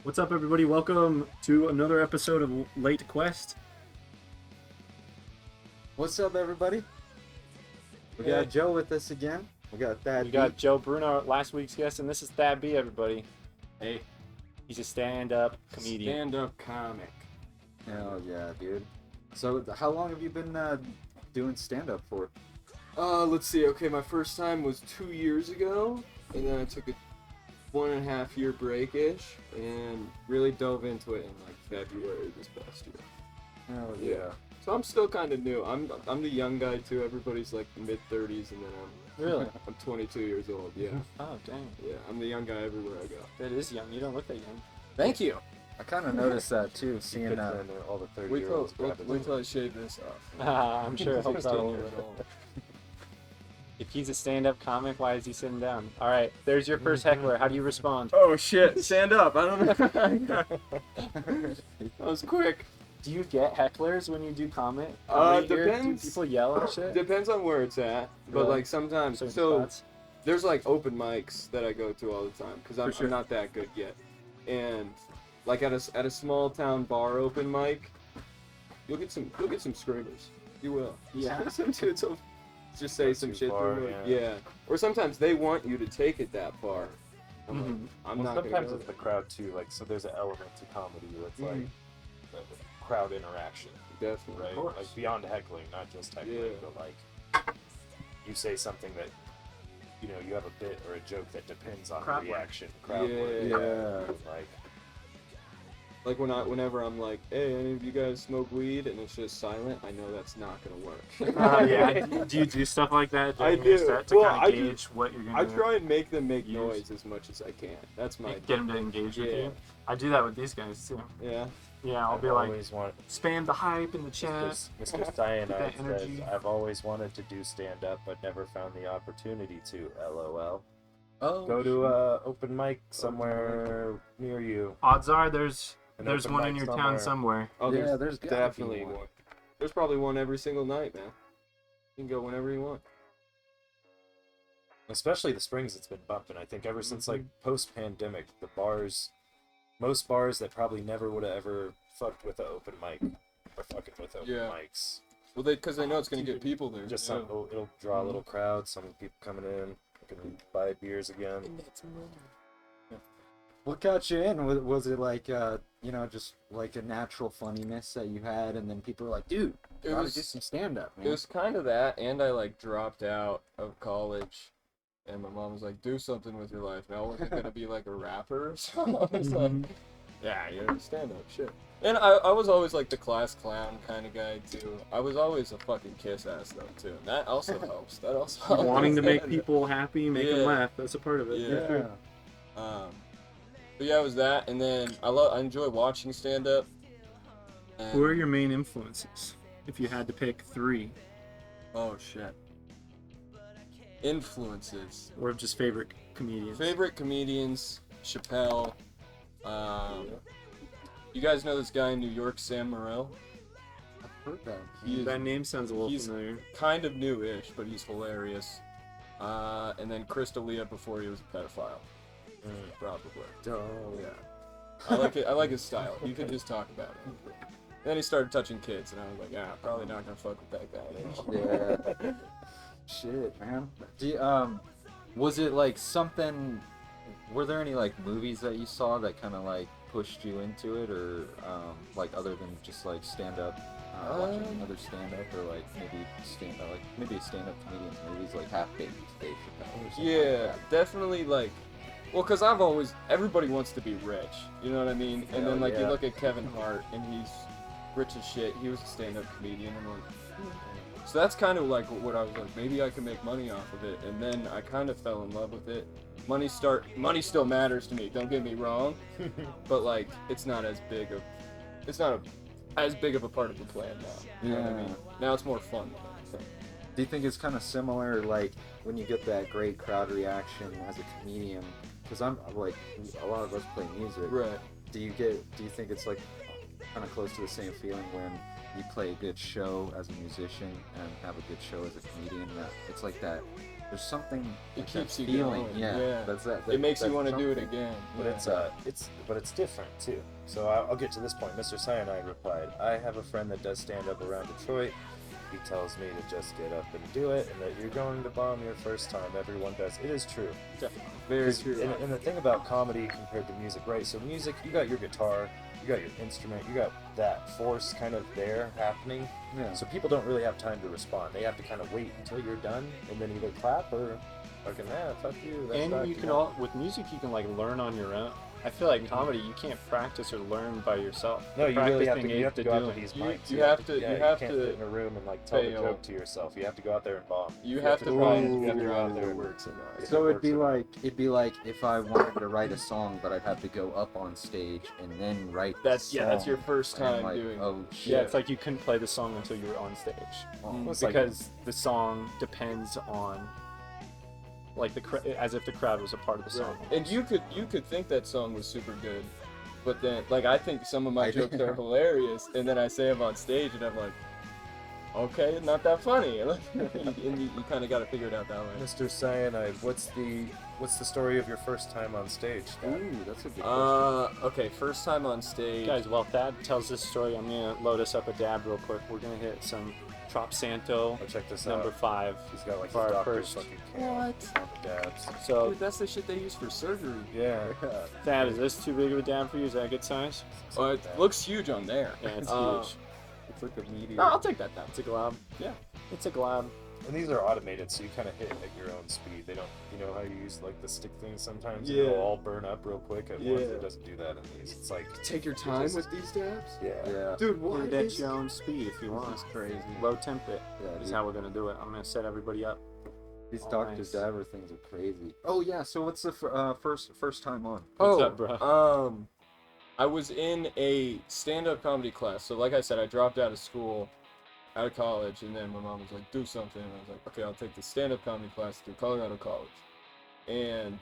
What's up, everybody? Welcome to another episode of LateToQuest. What's up, everybody? We got Joe with us again. We got Thad. We got Joe Bruno, last week's guest, and this is Thad B, everybody. Hey, He's a stand-up comedian. stand-up comic. Hell yeah, dude. So, how long have you been doing stand-up for? Let's see. Okay, my first time was 2 years ago, and then I took a 1.5 year break-ish, and really dove into it in like February this past year. Hell Yeah. So I'm still kind of new. I'm the young guy too. Everybody's like mid-30s, and then Really? I'm 22 years old. Yeah. Oh, dang. Yeah. I'm the young guy everywhere I go. That is young. You don't look that young. Thank you. I kind of noticed that too, seeing all the Wait 30-year-olds. till I shave this off. I'm sure it helps out a 16 little years bit. old. If he's a stand-up comic, why is he sitting down? All right, there's your first heckler. How do you respond? Oh shit! Stand up. I don't know. That was quick. Do you get hecklers when you do comedy? Depends. Do people yell and shit? Depends on where it's at, but Really? like sometimes. Certain So spots? there's like open mics that I go to all the time because I'm, For sure. I'm not that good yet, and like at a small town bar open mic, you'll get some screamers. You will. Yeah. Some dudes will just say some too shit. far, through it. yeah. Yeah. Or sometimes they want you to take it that far. I'm, like, Mhm. I'm Well, not sometimes gonna go. it's the crowd too. Like, so there's an element to comedy where it's like Mhm. the crowd interaction, Definitely. right? Of course. Like beyond heckling, not just heckling, Yeah. but like you say something that you know you have a bit or a joke that depends on Crowd the work. reaction. Crowd Yeah. work. Yeah. Like Like whenever I'm like, hey, any of you guys smoke weed, and it's just silent, I know that's not gonna work. Yeah. Do you do stuff like that? I during your do. set to Well, kind I of do- gauge what you're gonna I try and make them make use. noise as much as I can. That's my get them to engage with Yeah. you. I do that with these guys too. yeah. Yeah, I'll I've be like, always wanted. spam the hype in the chat. Mr. Cyanide that energy. says, "I've always wanted to do stand up, but never found the opportunity to." LOL. Oh, Go to a open mic somewhere near you. Odds are there's An one open in mic your town somewhere. Oh, Yeah, there's gotta be definitely one. one. There's probably one every single night, man. You can go whenever you want. Especially the springs, it's been bumping. I think ever since like Mm-hmm. post-pandemic, the bars, most bars that probably never would have ever fucked with an open mic are fucking with open Yeah. mics. Well, because they know it's gonna get people there. Just yeah. some, it'll draw a little crowd. Some people coming in, can buy beers again. What got you in? Was it like, just like a natural funniness that you had, and then people were like, dude, It gotta was- do some stand-up, man. It was kind of that, and I like dropped out of college, and my mom was like, "Do something with your life." Now I wasn't gonna be like a rapper, so I was like, "Yeah, you're stand up shit." And I was always like the class clown kind of guy too. I was always a fucking kiss ass though too, and that also helps. That also helps. Wanting to make people happy, make them Yeah. laugh. That's a part of it. Yeah. But yeah, it was that, and then I enjoy watching stand up. Who are your main influences? If you had to pick 3, Oh shit. Influences. or just favorite comedians. Favorite comedians: Chappelle. You guys know this guy in New York, Sam Morril? I've heard that. He is That name sounds a little he's- familiar. kind of new-ish, but he's hilarious. And then Chris D'Elia before he was a pedophile, probably. Oh, Yeah. I like it. I like his style. You could just talk about it. Then he started touching kids, and I was like, probably not gonna fuck with that guy. Yeah. Shit, man. Was it like something? Were there any like movies that you saw that kind of like pushed you into it, or like other than just like stand up, watching other stand up, or like maybe maybe stand up comedians movies like Half Baked Dave Chappelle or something? Yeah, Like that? definitely like. Well, cause everybody wants to be rich, you know what I mean? And Hell then like you yeah. look at Kevin Hart, and he's rich as shit. He was a stand-up comedian, and like, so that's kind of like what I was like. Maybe I can make money off of it, and then I kind of fell in love with it. Money still matters to me. Don't get me wrong, but like it's not as big of a part of the plan now. You know what I Yeah. mean? Now it's more fun. So. Do you think it's kind of similar, like when you get that great crowd reaction as a comedian? Because I'm like, a lot of us play music. Right. Do you think it's like kind of close to the same feeling when you play a good show as a musician and have a good show as a comedian? That it's like that There's something. It like keeps that you feeling. going. Yeah, that's that. It makes you that's want to do it something. again. But it's different too. So I'll get to this point. Mr. Cyanide replied, I have a friend that does stand up around Detroit. He tells me to just get up and do it, and that you're going to bomb your first time. Everyone does. It is true. Definitely. Very true. And the thing about comedy compared to music, right? So music, you got your guitar, you got your instrument, you got that force kind of there happening. Yeah. So people don't really have time to respond. They have to kind of wait until you're done and then either clap or fucking fuck you. That's And not- you can all with music you can like learn on your own. I feel like comedy you can't practice or learn by yourself. No, you really have to. Practicing You have to aid go out do to it. these You- mics. you have to- Yeah, you have can't to sit in a room and like tell fail. the joke to yourself. You have to go out there and bomb. You have to try find and figure figure out out if there. it works or not. So it'd it'd be like if I wanted to write a song, but I'd have to go up on stage and then write. That's the That's song. your first And I'm time like, doing. oh shit. Yeah, it's like you couldn't play the song until you were on stage. Mm. It's like- Because the song depends on like as if the crowd was a part of the song. And you could think that song was super good, but then like I think some of my I jokes do. are hilarious, and then I say them on stage, and I'm like, okay, not that funny. and you kind of got to figure it out that way. Mr. Cyanide, what's the story of your first time on stage? Ooh, that's a good question. Okay, first time on stage. Guys, while Thad tells this story, I'm gonna load us up a dab real quick. We're gonna hit some Trop Santo Oh, check this number out. 5. He's got like for his our doctor's first- fucking cam What? on the dabs. So Dude, that's the shit they use for surgery. Yeah. Thad, is this too big of a dab for you? Is that a good size? Oh, it looks huge on there. Yeah, it's Uh, huge. It's like a meteor. No, I'll take that down. It's a glob. Yeah, it's a glob. And these are automated, so you kind of hit at your own speed. They don't, you know how you use like the stick thing sometimes? Yeah. It'll all burn up real quick at once. Yeah. It doesn't do that in these. It's like, Take your time just- with these dabs. yeah. Yeah. Dude, Or what at is your own speed if you want. This is crazy. Low temp it Yeah, is dude. how we're gonna do it. I'm gonna set everybody up. These Oh, Dr. nice. Dabber things are crazy. Oh yeah, so what's the first time on? What's up, bro? I was in a stand-up comedy class. So like I said, I dropped out of school, out of college, and then my mom was like, do something. And I was like, okay, I'll take the stand-up comedy class through Colorado College. And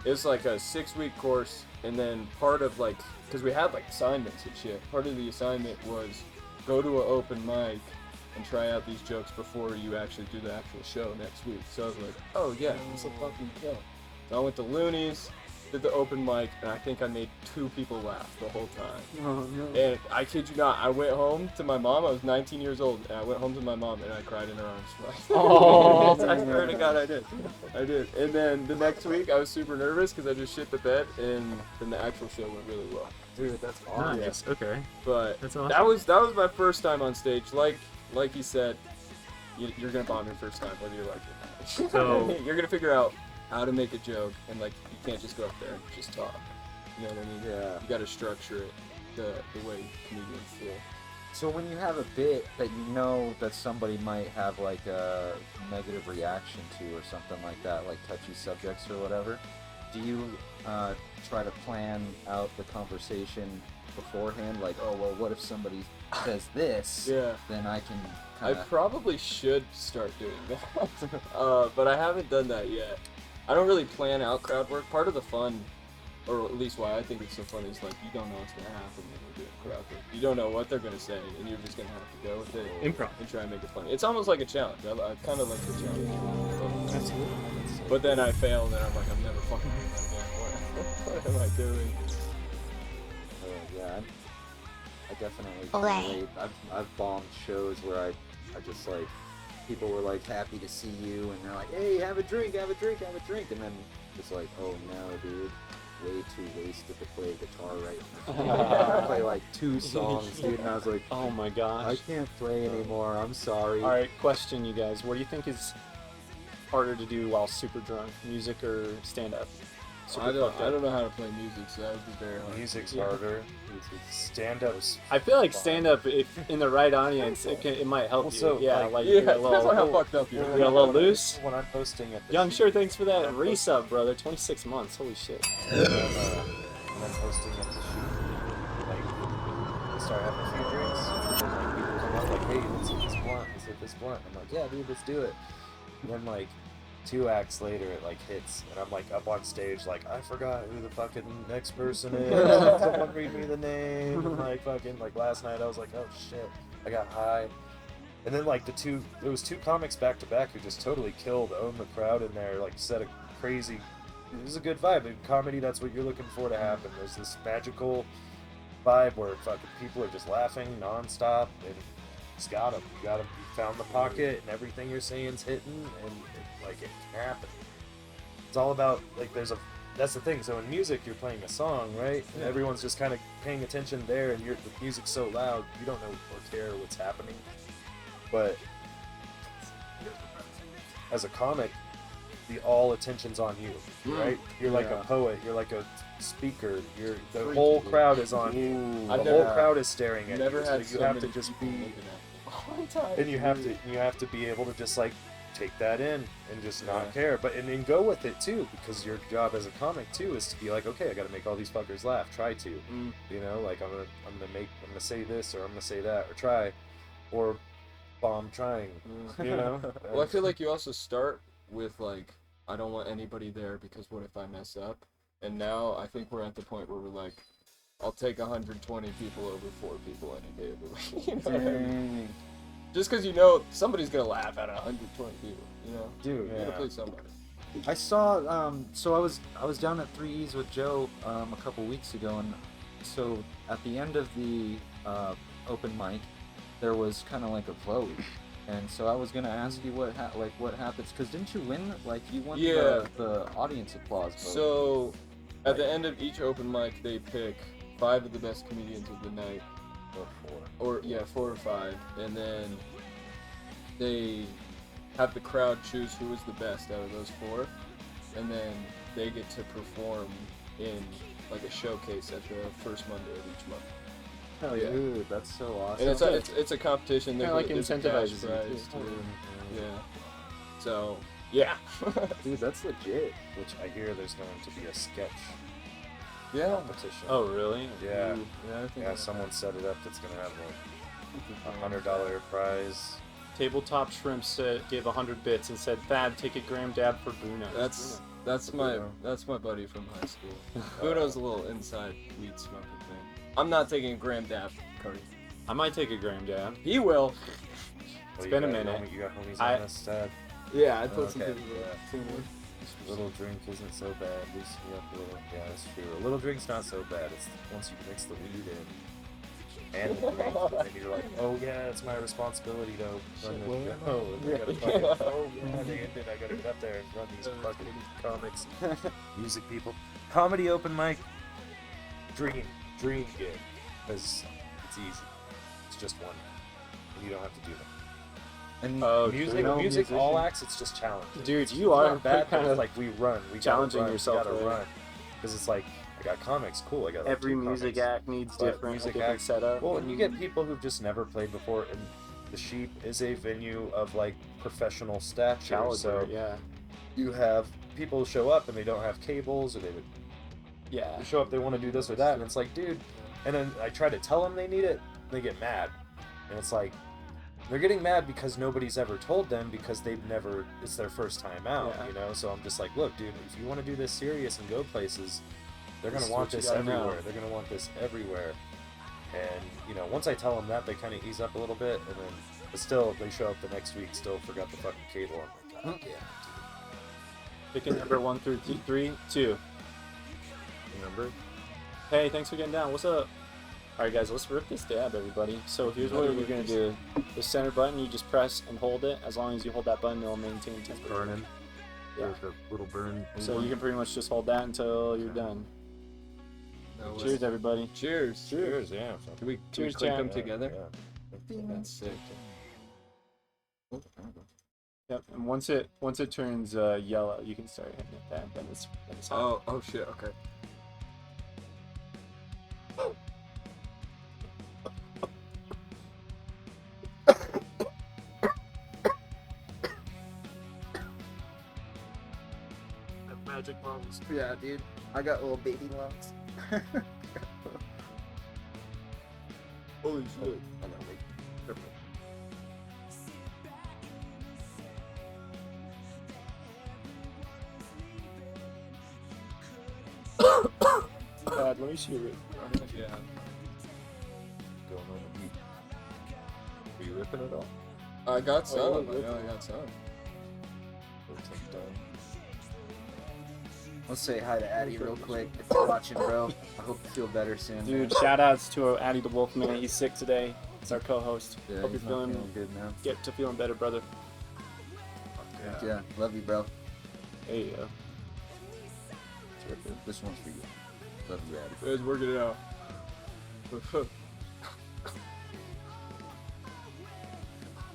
it's like a 6-week course, and then part of like, because we had like assignments and shit, part of the assignment was go to an open mic and try out these jokes before you actually do the actual show next week. So I was like, oh yeah, it's a fucking show. So I went to Looney's, did the open mic, and I think I made 2 people laugh the whole time. Oh no. And I kid you not, I went home to my mom. I was 19 years old, and I went home to my mom, and I cried in her arms. Oh. I swear to God, I did. I did. And then the next week, I was super nervous because I just shit the bed, and then the actual show went really well. Dude, that's awesome. Nice. Okay. But That's awesome. that was my first time on stage. Like he said, you're gonna bomb your first time, whether you like it or not. So- you're gonna figure out how to make a joke, and like you can't just go up there and just talk. You know what I mean? Yeah. You gotta structure it the way comedians do. So when you have a bit that you know that somebody might have like a negative reaction to or something like that, like touchy subjects or whatever, do you try to plan out the conversation beforehand? Like, oh well, what if somebody says this? Yeah. Then I can I kind of. probably should start doing that, but I haven't done that yet. I don't really plan out crowd work. Part of the fun, or at least why I think it's so fun, is like you don't know what's gonna happen when you're doing crowd work. You don't know what they're gonna say, and you're just gonna have to go with it. Improv. And try and make it funny. It's almost like a challenge. I kind of like the challenge. Absolutely. But then I fail, and then I'm like, I'm never fucking doing that again. What am I doing? Yeah, I definitely can relate. I've bombed shows where I just like people were like happy to see you and they're like, hey, have a drink, and then just like, oh no, dude, way too wasted to play guitar right now. I play like 2 songs, dude, and I was like, Oh my I gosh. can't play anymore. I'm sorry. All right, question, you guys. What do you think is harder to do while super drunk, music or stand up? I don't know how to play music, so that would be very hard. Music's Yeah. harder. Stand ups. I feel like stand up, if in the right audience, it might help Well, you. so, Yeah, like- like Yeah, you're it a depends on how little. fucked up you You're are. a little loose. When I'm hosting at the Young, shoot, sure, thanks for that I'm resub, brother. 26 months. Holy shit. when I'm hosting at the shoot, like we start having a few drinks, and then like people come up like, hey, let's hit this blunt, I'm like, yeah, dude, let's do it. And then like 2 acts later, it like hits, and I'm like up on stage, like I forgot who the fucking next person is. Someone read me the name. And like fucking like last night, I was like, oh shit, I got high. And then like there was 2 comics back to back who just totally killed, owned the crowd in there, like set a crazy. It was a good vibe. In comedy, that's what you're looking for to happen. There's this magical vibe where fucking people are just laughing nonstop, and it's got them. You found the pocket, and everything you're saying's hitting, and like it can happen. It's all about like that's the thing. So in music, you're playing a song, right? And everyone's just kind of paying attention there, and the music's so loud, you don't know or care what's happening. But as a comic, all attention's on you, right? You're like a poet. You're like a speaker. The whole crowd is on you. The whole crowd is staring at you. So you have to just be, and you have to be able to just like take that in and just not care, but and then go with it too, because your job as a comic too is to be like, okay, I got to make all these fuckers laugh. Try to, you know, like I'm gonna say this or I'm gonna say that or try, or bomb trying, you know. Well, I feel like you also start with like, I don't want anybody there because what if I mess up? And now I think we're at the point where we're like, I'll take 120 people over 4 people any day of the week. You know what I mean? Just because you know somebody's gonna laugh at 120 people, you know. Dude, you gotta play somebody. I saw. So I was down at 3E's with Joe a couple weeks ago, and so at the end of the open mic, there was kind of like a vote, and so I was gonna ask you what happens, because didn't you win? Like you won the audience applause vote. So at the end of each open mic, they pick 5 of the best comedians of the night. Or 4 or 5, and then they have the crowd choose who is the best out of those 4, and then they get to perform in like a showcase at the first Monday of each month. Oh yeah, dude, that's so awesome. And it's a competition. Kind of like there's a incentivizes cash you prize too. too. Yeah. So yeah. Dude, that's legit. Which I hear there's going to be a sketch Yeah. competition. Oh, really? Yeah. Yeah. Someone set it up that's gonna have a $100 prize. Tabletop Shrimp gave 100 bits and said, "Thad, take a gram dab for Bruno." That's my buddy from high school. Bruno's a little inside weed smoking thing. I'm not taking a gram dab, Cody. I might take a gram dab. He will. It's been a minute. You got homies on this side. Yeah, I put some Okay, things A little drink isn't so bad. Loosen you up a little. Yeah, that's true. A little drink's not so bad. It's once you mix the weed in and the drink, and you're like, oh yeah, it's my responsibility to run this show. I gotta fucking, oh yeah, they ended. I gotta get up there and run these fucking comics, music people, comedy open mic, dream gig, because it's easy. It's just one, and you don't have to do that. And music, all acts. It's just challenge. Dude, you It's are not bad. kind But of like we run. We challenging gotta run, yourself, We gotta right? run because it's like I got comics. Cool. I got like, every 2 music comics. act needs But different setup. Well, and you get people who've just never played before, and the Sheep is a venue of like professional stature. Caliber, So yeah. you have people show up and they don't have cables, or they show up, they want to do this or that, and it's like, dude. And then I try to tell them they need it, they get mad, and it's like. They're getting mad because nobody's ever told them, because it's their first time out, you know? So I'm just like, look, dude, if you want to do this serious and go places, they're going to want this everywhere. They're going to want this everywhere. And, you know, once I tell them that, they kind of ease up a little bit, and then, but still, they show up the next week, still forgot the fucking cable. I'm like, God, yeah. Picking number 1 through 3, 2. Remember? Hey, thanks for getting down. What's up? Alright guys, let's rip this dab, everybody. So here's what you're going to do. The center button, you just press and hold it. As long as you hold that button, it'll maintain temperature. Burning. Yeah. There's a little burn. So you can pretty much just hold that until you're done. Cheers, everybody. Cheers. Cheers, yeah. Can we Cheers, click Chan. them together? Yeah. That's sick. Yep. And once it turns yellow, you can start hitting it. Then it's hot. Oh shit. Okay. magic lungs. Yeah, dude. I got little baby lungs. Holy shit. I know, like, purple. God, let me see it. Yeah. Going on the beat. Are you ripping it all? I got Oh, some. yeah, I good. know I got some. Let's say hi to Addy real quick. If you're watching, bro, I hope you feel better soon. Dude, shout outs to Addy the Wolfman. He's sick today. He's our co-host. Yeah, Hope you're he's not feeling good, man. get to feeling better, brother. Yeah, love you, bro. There you go. This one's for you. Love you, Addy. Guys, working it out.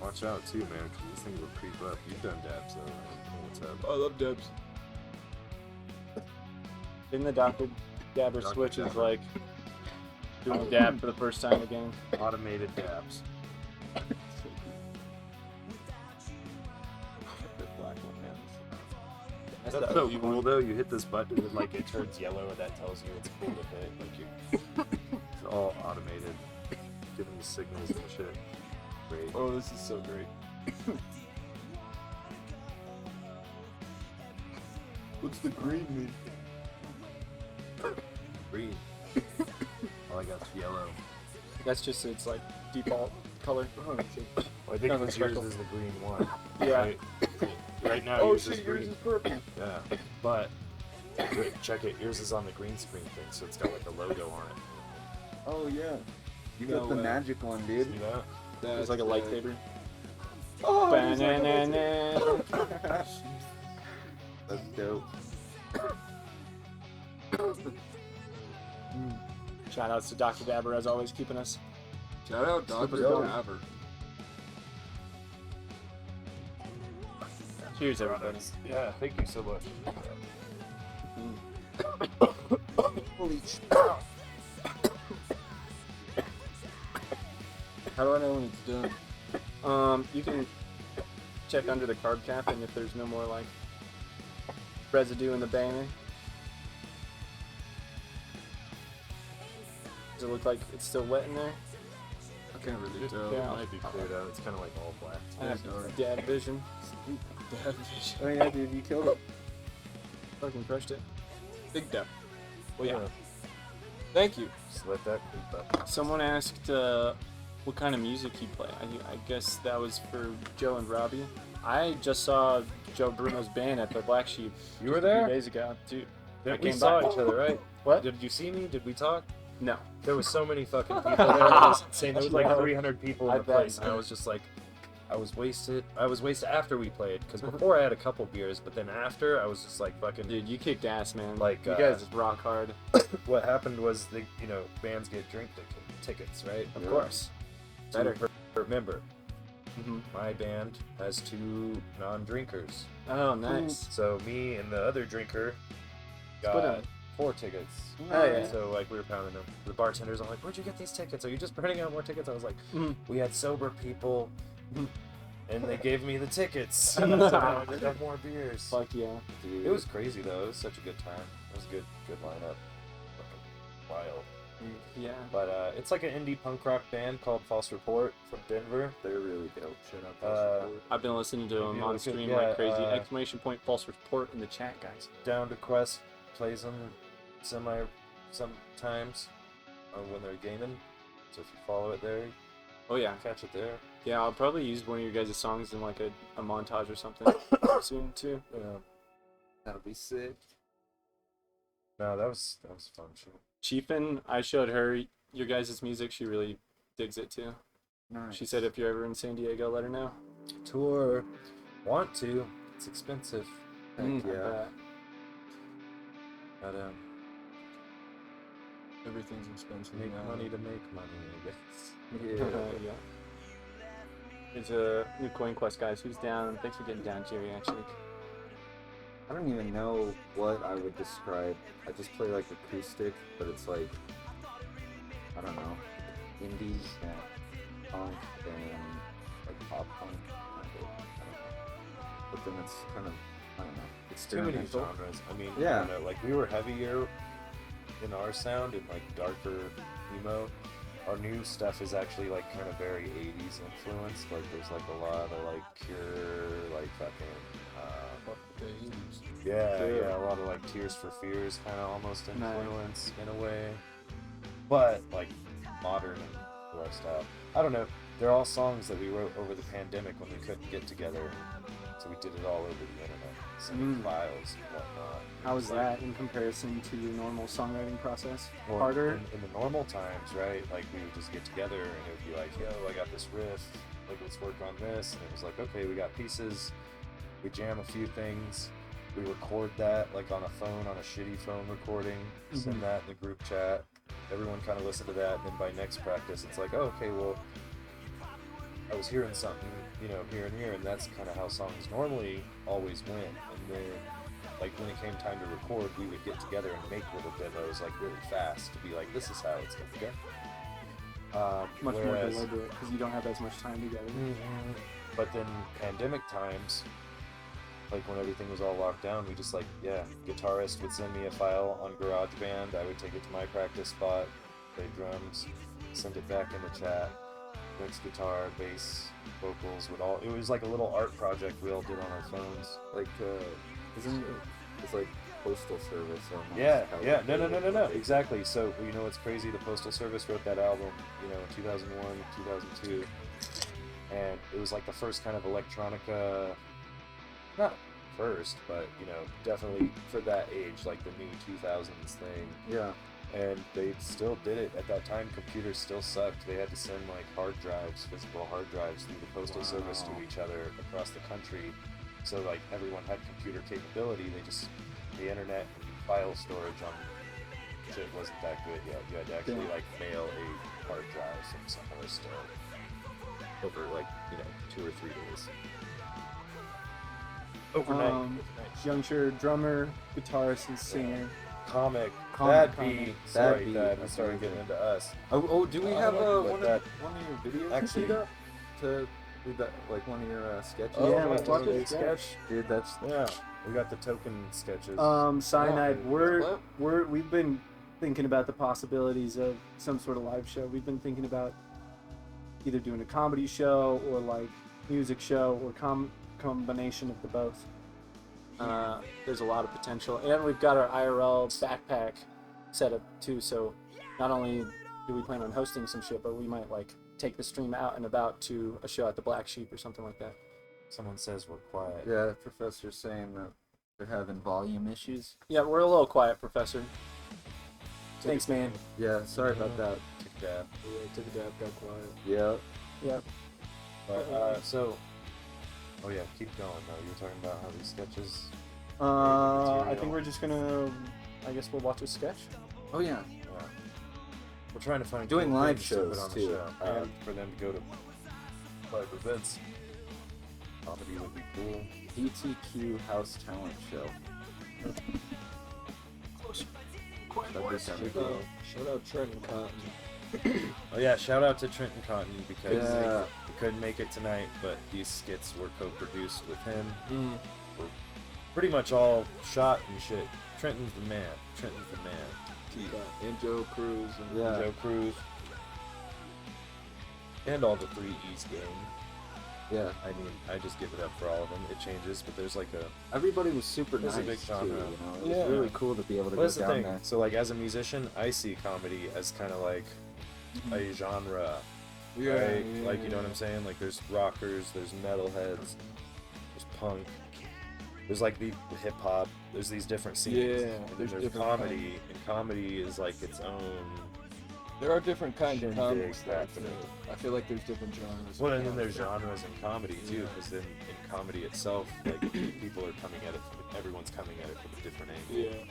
Watch out too, man, because these things will creep up. You've done dabs though. I don't know what's up. I love dubs. In the Dr. Dabber Dr. switch is Dabber. like doing a dab for the first time again. Automated dabs. That's That's the so OG cool one. though. You hit this button and like it turns yellow, and that tells you it's cool to hit. Like it's all automated, giving you signals and shit. Great. Oh, this is so great. What's the green mean? Green. All I got is yellow. That's just its like default color. Well, I think Nothing yours special. is the green one. Yeah. Right, right now Oh yours is shit, yours green. is purple. Yeah, but check it. Yours is on the green screen thing, so it's got like a logo on it. Oh yeah. You No got the way. magic one, dude. See that? It's like a lightsaber. Oh, it's like a Ba-na-na-na. That's dope. Shout outs to Dr. Dabber as always, keeping us. Shout out Dr. dope. Dabber. Cheers, everybody. Yeah, thank you so much. Holy shit. How do I know when it's done? You can check under the carb cap, and if there's no more like residue in the banner, does it look like it's still wet in there? I can't really It tell. Yeah. might be cleared out. It's kind of like all black. I have dark. dad vision. Dab vision. Oh yeah, dude, you killed it. Fucking crushed it. Big dab. Well, yeah. Thank you. Just let that creep up. Someone asked what kind of music you play. I guess that was for Joe and Robbie. I just saw Joe Bruno's band at the Black Sheep You were a few there? days ago. Dude, I We came saw by. each other, right? What? Did you see me? Did we talk? No. There was so many fucking people there. It was insane. There was like No. 300 people in I the bet. place, and I was just like, I was wasted. I was wasted after we played, because before I had a couple beers, but then after I was just like fucking. Dude, you kicked ass, man. Like, you guys just rock hard. What happened was the bands get drink tickets, right? Of course. Better. Per member. hmm My band has 2 non-drinkers, Oh, nice. so me and the other drinker Split got it. 4 tickets. Oh, yeah. So like we were pounding them. The bartenders are like, "Where'd you get these tickets? Are you just printing out more tickets?" I was like, Mhm. "We had sober people, Mhm. and they gave me the tickets, so now I could have more beers." Fuck yeah. Dude. It was crazy though. It was such a good time. It was a good lineup. Fucking wild. Yeah. But it's like an indie punk rock band called False Report from Denver. They're really dope. Shout out I've been listening to them Yeah, on listen, stream yeah, like crazy. uh, Exclamation point false report in the chat, guys. LateToQuest plays them sometimes when they're gaming. So if you follow it there, you Oh yeah. can catch it there. Yeah, I'll probably use one of your guys' songs in like a montage or something soon too. Yeah. That'll be sick. No, that was fun shit. Chiefin, I showed her your guys' music. She really digs it too. Nice. She said if you're ever in San Diego, let her know. Tour. Want to. It's expensive. Heck I yeah. bet. But Everything's expensive make now. money to make money, I guess. Yeah. Yeah. There's a new coin quest, guys. Who's down? Thanks for getting down, Jerry. Actually, I don't even know what I would describe. I just play like acoustic, but it's like, I don't know, indie and punk and like pop punk. I don't know. But then it's kind of, I don't know, It's too many experimental. genres. I mean, Yeah. I don't know, like we were heavier in our sound and like darker emo. Our new stuff is actually like kind of very 80s influenced. Like there's like a lot of like Cure, like fucking Fuck the 80s. yeah, a lot of like Tears for Fears kind of almost Nice. influence in a way, but like modern and to our style. I don't know. they're all songs that we wrote over the pandemic when we couldn't get together. So we did it all over the internet, sending files and whatnot. How was that in comparison to your normal songwriting process? Well, Harder? in the normal times, right? Like we would just get together and it would be like, yo, I got this riff, like let's work on this. And it was like, okay, we got pieces, we jam a few things, we record that like on a phone, on a shitty phone recording, send that in the group chat. Everyone kind of listened to that, and then by next practice, it's like, oh, okay, well, I was hearing something, you know, here and here, and that's kind of how songs normally always went. And then, like, when it came time to record, we would get together and make little demos, like, really fast to be like, this is how it's gonna go. Much more deliberate because you don't have as much time together. But then pandemic times, like when everything was all locked down, we just like, guitarist would send me a file on GarageBand, I would take it to my practice spot, play drums, send it back in the chat, mix guitar, bass, vocals, it was like a little art project we all did on our phones. Like, isn't it? It's like postal service. Almost. Yeah. No. Exactly. So, you know what's crazy? The Postal Service wrote that album, you know, in 2001, 2002. And it was like the first kind of electronica, not first, but, you know, definitely for that age, like the new 2000s thing. Yeah. And they still did it. At that time, computers still sucked. They had to send like hard drives, physical hard drives through the Postal Service to each other across the country. So like everyone had computer capability. The internet and file storage on shit wasn't that good yet. You had to actually like mail a hard drive from somewhere still over like, you know, 2 or 3 days. Overnight. Youngster, drummer, guitarist, and singer. Comic. Comic. We That's started getting into us. Oh, do we have one that. of your videos Actually- queued up to do that, like one of your sketches? Oh, Yeah, let's watch a it. sketch. Dude, that's Yeah, we got the token sketches. Cyanide. Yeah. We've been thinking about the possibilities of some sort of live show. We've been thinking about either doing a comedy show or like music show or combination of the both. There's a lot of potential, and we've got our IRL backpack set up too. So not only do we plan on hosting some shit, but we might like take the stream out and about to a show at the Black Sheep or something like that. Someone says we're quiet. yeah. The professor's saying that they're having volume issues. Yeah, we're a little quiet, Professor. Thanks, man. Yeah, sorry about that. Take a dab. Took a dab, got quiet. Yeah. Yep. But, oh yeah, keep going though. You were talking about how these sketches. I think we're just gonna. I guess we'll watch a sketch. Oh yeah. We're trying to find Doing cool live things to put shows, on the too. show, and for them to go to live events. Comedy would be cool. PTQ House Talent Show. That'd be kind of cool. Shout out Trenton Cotton. Oh yeah, shout out to Trenton Cotton because Yeah. he couldn't make it tonight, but these skits were co-produced with him. We're pretty much all shot and shit. Trenton's the man. Trenton's the man. And Joe Cruz. And Yeah. Joe Cruz. And all the 3 E's gang. Yeah. I mean, I just give it up for all of them. It changes, but there's like a... Everybody was super It's a nice big too. genre. You know, it was Yeah. really cool to be able to Well, go that's the down thing. there. So, like, as a musician, I see comedy as kind of like a genre. Right? Like, you know what I'm saying? Like, there's rockers, there's metalheads, there's punk, there's like the hip hop. There's these different scenes. Yeah, And then there's there's different comedy, and comedy is like its own. There are different kinds of Shindig comics. happening. I feel like there's different genres. Well, and then there's genres in comedy too, because then in comedy itself, like people are coming at it from everyone's coming at it from a different angle. Yeah.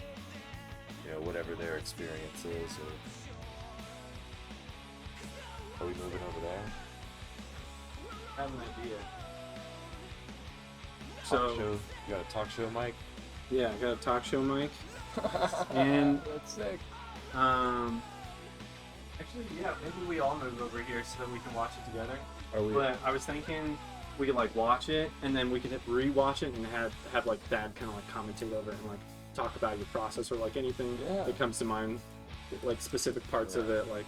You know, whatever their experience is. Or... Are we moving over there? I have an idea. Talk show. You got a talk show mic? Yeah, I got a talk show mic. And That's sick. actually, yeah, maybe we all move over here so that we can watch it together. Are we? But I was thinking we could like watch it and then we could re-watch it and have like Thad kind of like commentate over it and like talk about your process or like anything Yeah. that comes to mind, like specific parts of it, like.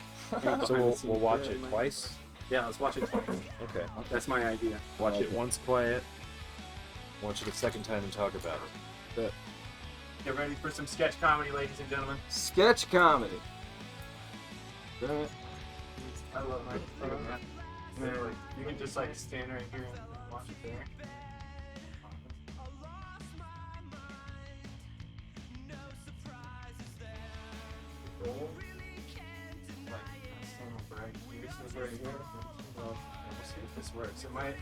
So we'll watch it twice? Yeah, let's watch it twice. Okay. That's my idea. Watch it once quiet. Watch it a second time and talk about it. Get ready for some sketch comedy, ladies and gentlemen. Sketch comedy. Damn it. I love my And then, like, you can just like stand right here and watch it there. Roll. Like, stand up right here. This is right here. Well, we'll see if this works. It might.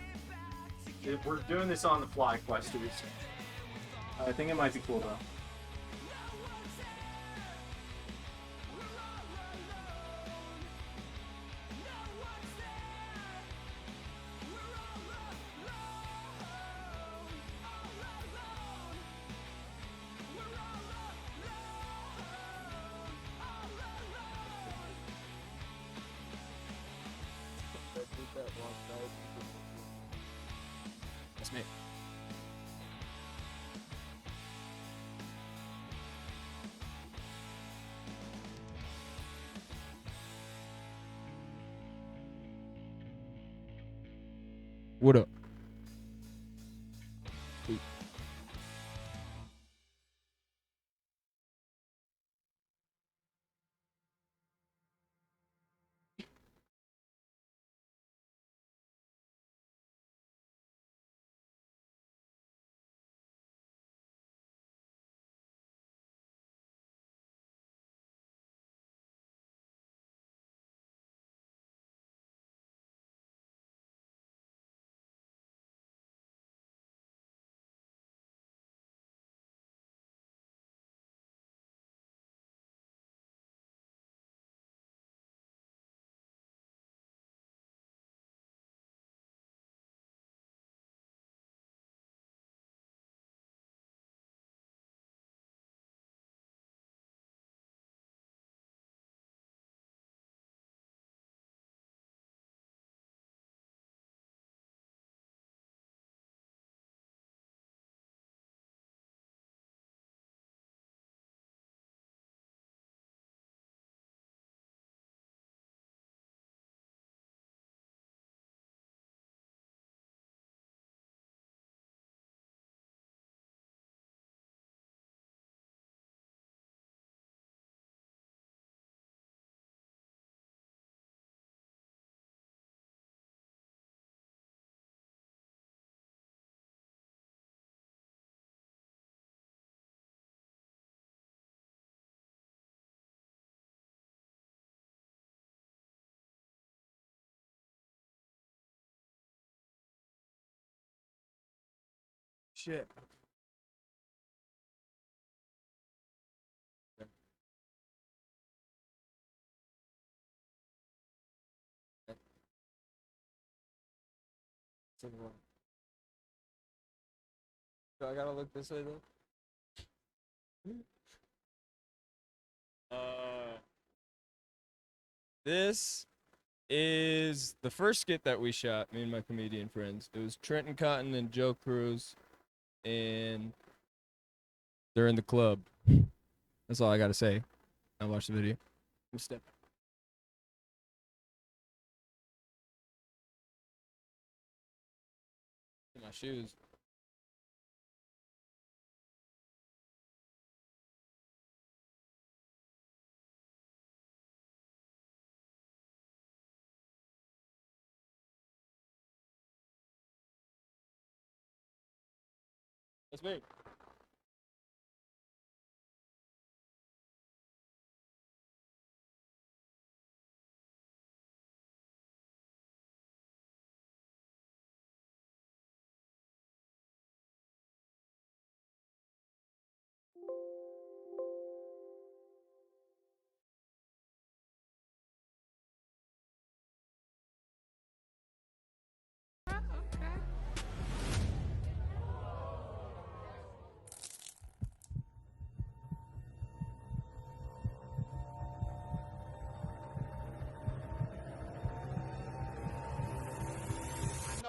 We're doing this on the fly, questers. I think it might be cool though. That's me. What up? Sweet. Shit. So I gotta look this way though. This is the first skit that we shot, me and my comedian friends. It was Trenton Cotton and Joe Cruz, and they're in the club. That's all I gotta say. I watched the video. I'm stepping. My shoes. That's me.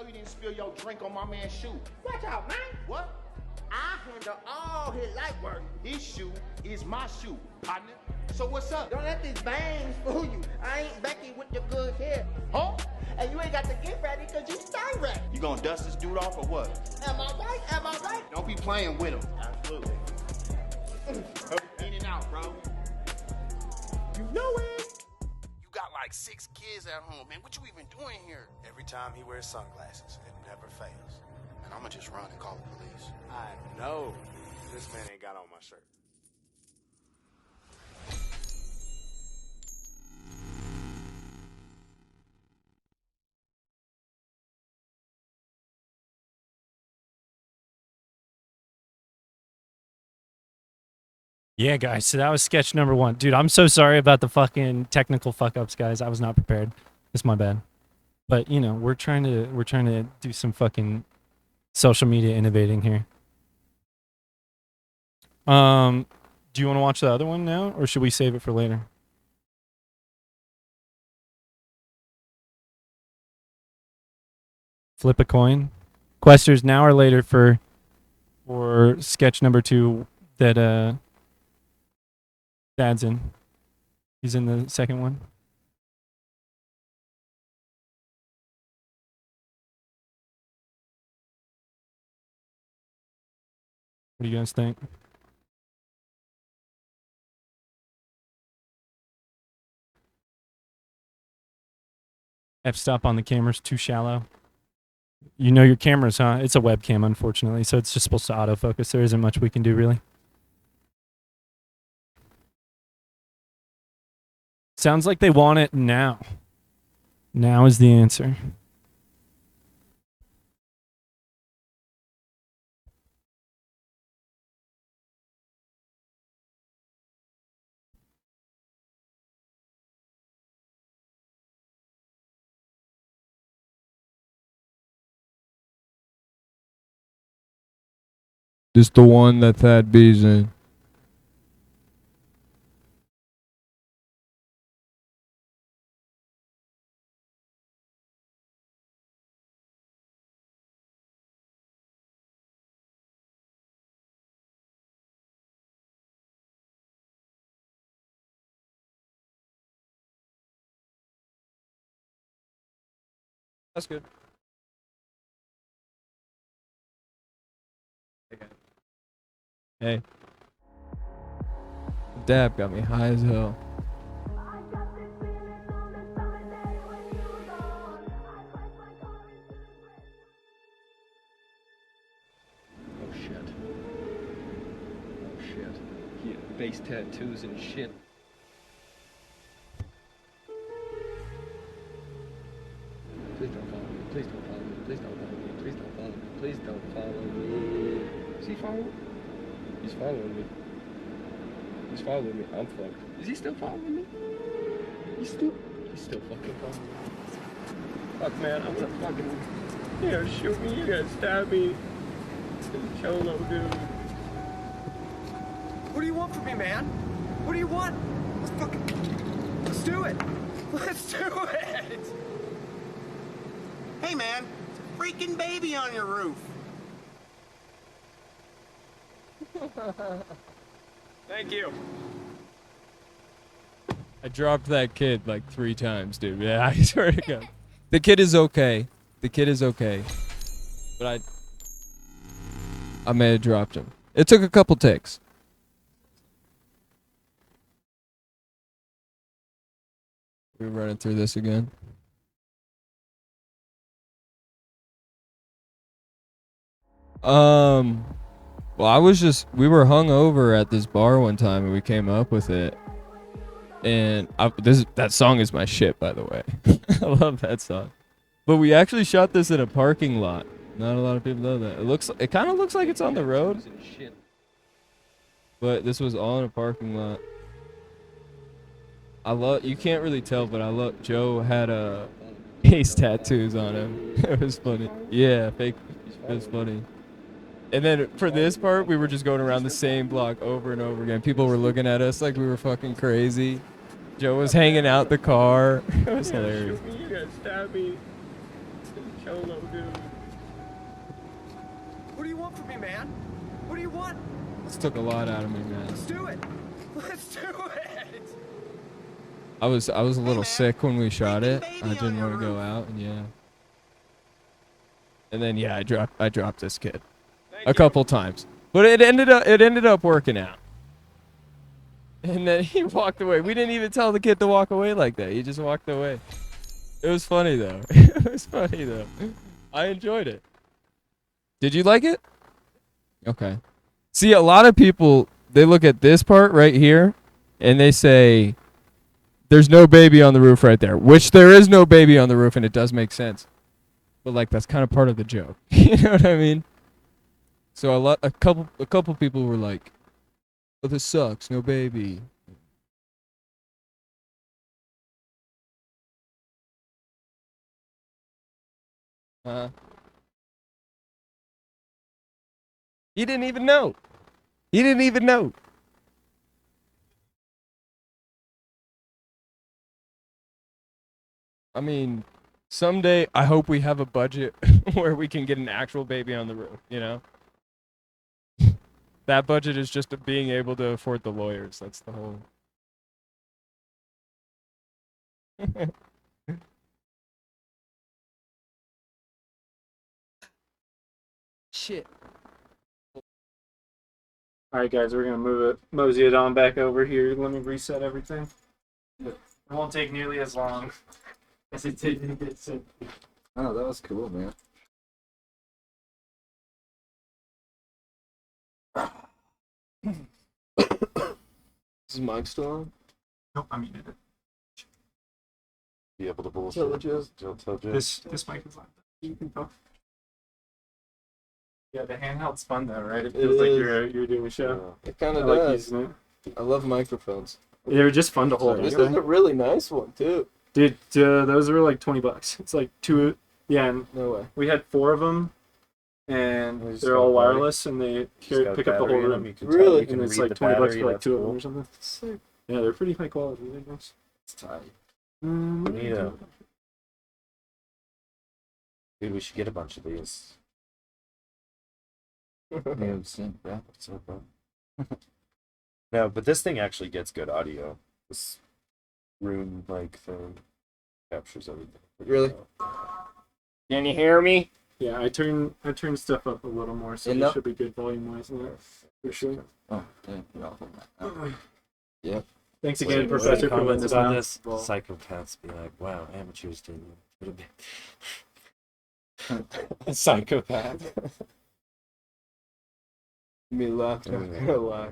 You didn't spill your drink on my man's shoe. Watch out, man. What? I handle all his light work. This shoe is my shoe, partner. So what's up? Don't let these bangs fool you. I ain't Becky with the good hair. Huh? And you ain't got to get ready because you stay ready. You gonna dust this dude off or what? Am I right? Am I right? Don't be playing with him. Absolutely. In and out, bro. You know it. You got like like 6 kids at home, man. What you even doing here? Every time he wears sunglasses, it never fails. And I'ma just run and call the police. I know. This man ain't got on my shirt. Yeah, guys. So that was sketch number 1. Dude, I'm so sorry about the fucking technical fuck ups, guys. I was not prepared. It's my bad. But you know, we're trying to do some fucking social media innovating here. Do you want to watch the other one now, or should we save it for later? Flip a coin. Questers now or later for sketch number 2 that Dad's in. He's in the second one. What do you guys think? F-stop on the camera's too shallow. You know your cameras, huh? It's a webcam, unfortunately, so it's just supposed to autofocus. There isn't much we can do, really. Sounds like they want it now. Now is the answer. This the one that Thad B's in. That's good. Hey. Dab got me high as hell. Oh shit. Oh shit. Yeah, face tattoos and shit. Please don't follow me. Please don't follow me. Please don't follow me. Please don't follow me. Please don't follow me. Is he following? He's following me. He's following me. I'm fucked. Is he still following me? He's still fucking following me. Fuck, man. I'm gonna fucking... You gotta shoot me. You gotta stab me. Cholo, dude. What do you want from me, man? What do you want? Let's do it. Let's do it. Hey, man. It's a freaking baby on your roof. Thank you. I dropped that kid like 3 times, dude. Yeah, I swear to God. The kid is okay. The kid is okay. But I may have dropped him. It took a couple takes. We're running through this again. Well, we were hung over at this bar one time and we came up with it. And that song is my shit, by the way. I love that song. But we actually shot this in a parking lot. Not a lot of people know that. It kind of looks like it's on the road. But this was all in a parking lot. You can't really tell, but Joe had face tattoos on him. It was funny. Yeah, fake. It was funny. And then for this part, we were just going around the same block over and over again. People were looking at us like we were fucking crazy. Joe was hanging out the car. It was hilarious. You gotta stab me. Cholo, dude. What do you want from me, man? What do you want? This took a lot out of me, man. Let's do it. Let's do it. I was a little sick when we shot it. I didn't want to go out, and yeah. And then yeah, I dropped this kid a couple times, but it ended up working out. And then he walked away. We didn't even tell the kid to walk away like that. He just walked away. It was funny though. It was funny though. I enjoyed it. Did you like it? Okay. See, a lot of people, they look at this part right here and they say, there's no baby on the roof right there, which there is no baby on the roof, and it does make sense. But like, that's kind of part of the joke. You know what I mean? So a couple people were like, "Oh, this sucks, no baby." He didn't even know. He didn't even know. I mean, someday I hope we have a budget where we can get an actual baby on the roof, you know? That budget is just being able to afford the lawyers. That's the whole. Shit. All right, guys, we're gonna mosey it on back over here. Let me reset everything. It won't take nearly as long as it did to get set. Oh, that was cool, man. Is Mike still on? Nope, I mean it. Be able to Tell bullshit. Joe. Tell Joe. This mic is on. You can talk. Yeah, the handheld's fun though, right? It feels like you're doing a show. It kind I of like does. using it. I love microphones. They were just fun to hold. This aren't is they? a really nice one too. Dude, those were like $20. It's like two. Yeah, and No way. we had 4 of them, and We just they're got all a battery. wireless, and they Just got pick up the whole battery in room. them, you can Really? tell- you can And it's read like the $20 battery, for like that's 2 of cool. them or something. Yeah, they're pretty high quality. They're nice. It's tight. Bonito. Dude, we should get a bunch of these. Yeah, same, yeah. What's up, bro? No, but this thing actually gets good audio. This room like thing captures everything. Really? Can you hear me? Yeah, I turn stuff up a little more, so it Enough? should be good volume wise. For sure. Oh, damn. You're off on that. Yep. Thanks again, Professor, for letting us about know. this. Psychopaths be like, wow, amateurs didn't. Psychopath. Me laugh. I'm not gonna lie.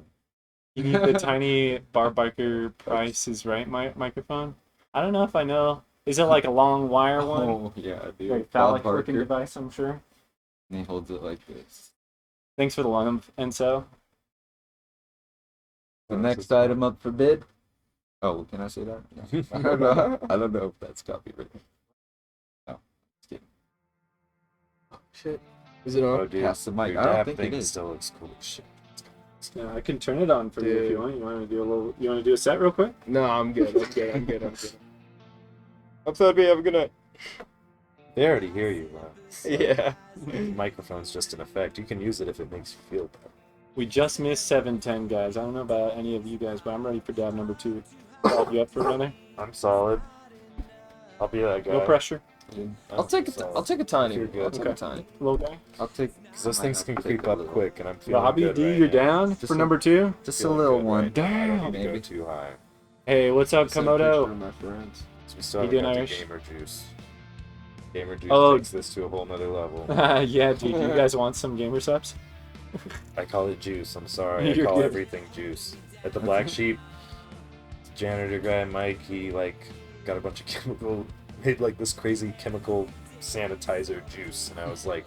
You need the tiny bar biker Price is Right microphone. I don't know if I know. Is it like a long wire one? Oh, yeah, dude. Like Bob phallic looking Barker. device, I'm sure. And he holds it like this. Thanks for the long Enso. The next item up for bid. Oh, can I say that? No. I don't know. I don't know if that's copyrighted. No. Just kidding. Shit. Is it on? Oh, dude, Pass the mic. your I don't dab think it thing is. still looks cool as shit. Yeah, I can turn it on for you if Dude. you want. You want to do a little? You want to do a set real quick? No, I'm good. I'm good. I'm good. I'm good. I'm sorry. Have a good night. They already hear you, bro. Yeah. The microphone's just an effect. You can use it if it makes you feel better. We just missed 710, guys. I don't know about any of you guys, but I'm ready for dab number 2. You up for another? I'm solid. I'll be that guy. No pressure. I'll take a tiny. You're good. I'll take Okay. a tiny. Little guy. I'll take. Because those might things have can to take creep a up little. quick, and I'm feeling Robbie good D, right you're now. down Just for a- number 2? Just a Feeling little good one. right now. I don't Damn. go Maybe. too high. Hey, what's up, Send a picture Komodo? of my friends. So we still You haven't doing got the Irish? gamer juice. Gamer juice Oh. takes this to a whole nother level. Yeah, dude. You guys want some gamer subs? I call it juice. I'm sorry. I You're call good. everything juice. At the Black Sheep, janitor guy Mike, he like got a bunch of chemical, made like this crazy chemical sanitizer juice, and I was like,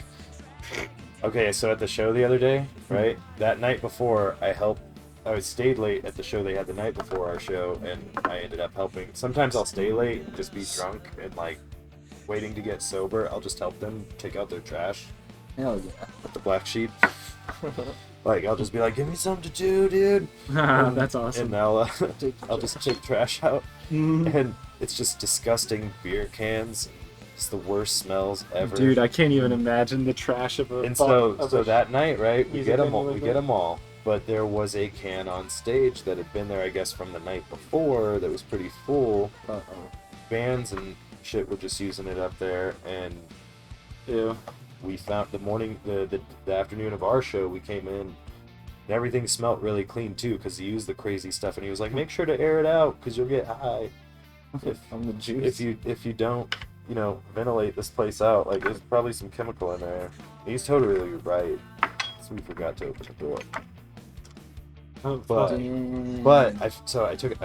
okay. So at the show the other day, right? That night before, I stayed late at the show they had the night before our show, and I ended up helping. Sometimes I'll stay late and just be drunk and like waiting to get sober. I'll just help them take out their trash Hell yeah. at the Black Sheep. Like I'll just be like, give me something to do, dude. That's awesome. And I'll just take trash out, and it's just disgusting beer cans. It's the worst smells ever. Dude, I can't even imagine the trash of a. And of so a- that night, right, we music get them venue all. like We that? get them all. But there was a can on stage that had been there, I guess, from the night before. That was pretty full. Bands and shit were just using it up there, and Ew. we found the afternoon of our show. We came in, And everything smelt really clean too, because he used the crazy stuff, and he was like, make sure to air it out, because you'll get high. From the juice. If you don't, ventilate this place out, like there's probably some chemical in there. He's totally right. So we forgot to open the door. But I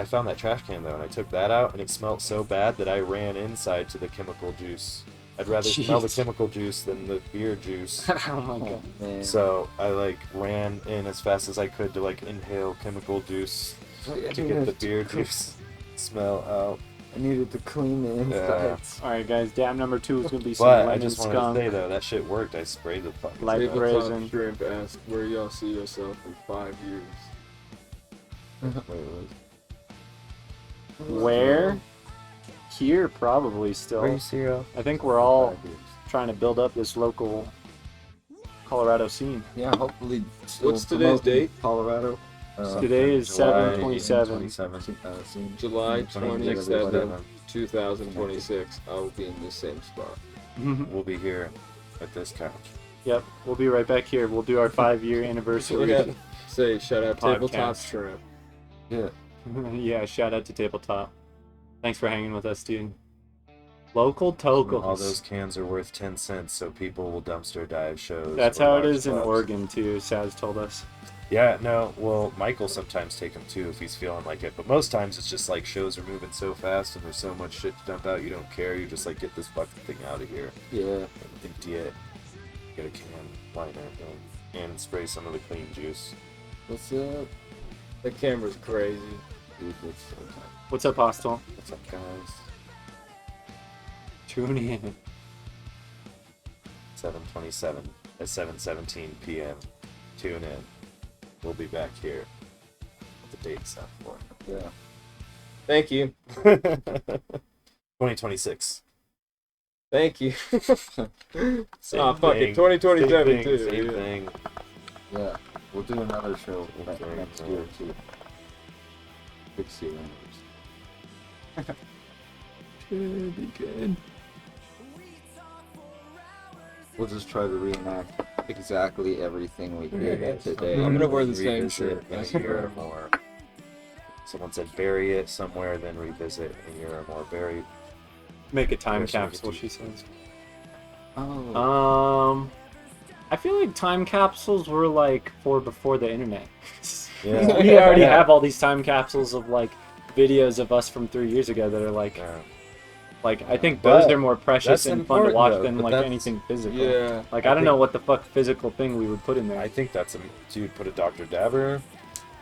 found that trash can though, and I took that out, and it smelled so bad that I ran inside to the chemical juice. I'd rather smell the chemical juice than the beer juice. Oh my god. Man. So I ran in as fast as I could to inhale chemical juice to get the beer juice smell out. I needed to clean the insides. All right, guys. Dab number 2 is gonna be some But lemon I just wanted skunk. to say though, that shit worked. I sprayed the fucking Like stuff. raisin. Shrimp asked, where y'all see yourself in 5 years? Where? Here, probably still. Where you see her? I think we're all trying to build up this local Colorado scene. Yeah, hopefully. Still What's today's date? Colorado. Today is July 7/27. July 27th. 27th, 2026. I will be in the same spot. We'll be here at this couch. Yep, we'll be right back here. We'll do our 5-year anniversary. Yeah. Say, shout out Podcast. Tabletop Shrimp. Yeah. Yeah, shout out to Tabletop. Thanks for hanging with us, dude. Local tokens. All those cans are worth 10 cents, so people will dumpster dive shows. That's or how it large is in clubs. Oregon too, Saz told us. Yeah, no, well, Mike will sometimes take them too if he's feeling like it, but most times it's just shows are moving so fast and there's so much shit to dump out, you don't care, you just get this fucking thing out of here. Yeah. Empty it, get a can, liner, and spray some of the clean juice. What's up? The camera's crazy. Dude, it's so tight. What's up, Hostel? What's up, guys? Tune in. 7:27 at 7:17 p.m. Tune in. We'll be back here. The date's up for Yeah. Thank you. 2026. Thank you. Same Ah, fuck thing. it. 2027 too. Same yeah. thing. Yeah. We'll do another show next thing. year too. Big C numbers. Should be good. We'll just try to reenact exactly everything we did today. I'm gonna wear the same Revisit shirt. in a year or more. Someone said bury it somewhere, then revisit in a year or more. Bury. Make a time Yes, we could capsule, do- she says. Oh. I feel like time capsules were for before the internet. Yeah. We already have all these time capsules of videos of us from 3 years ago that are Yeah. I think those But are more precious that's and fun to important, watch though, than but that's- anything physical. Yeah. I don't know what the fuck physical thing we would put in there. I think that's a dude. Put a Dr. Dabber.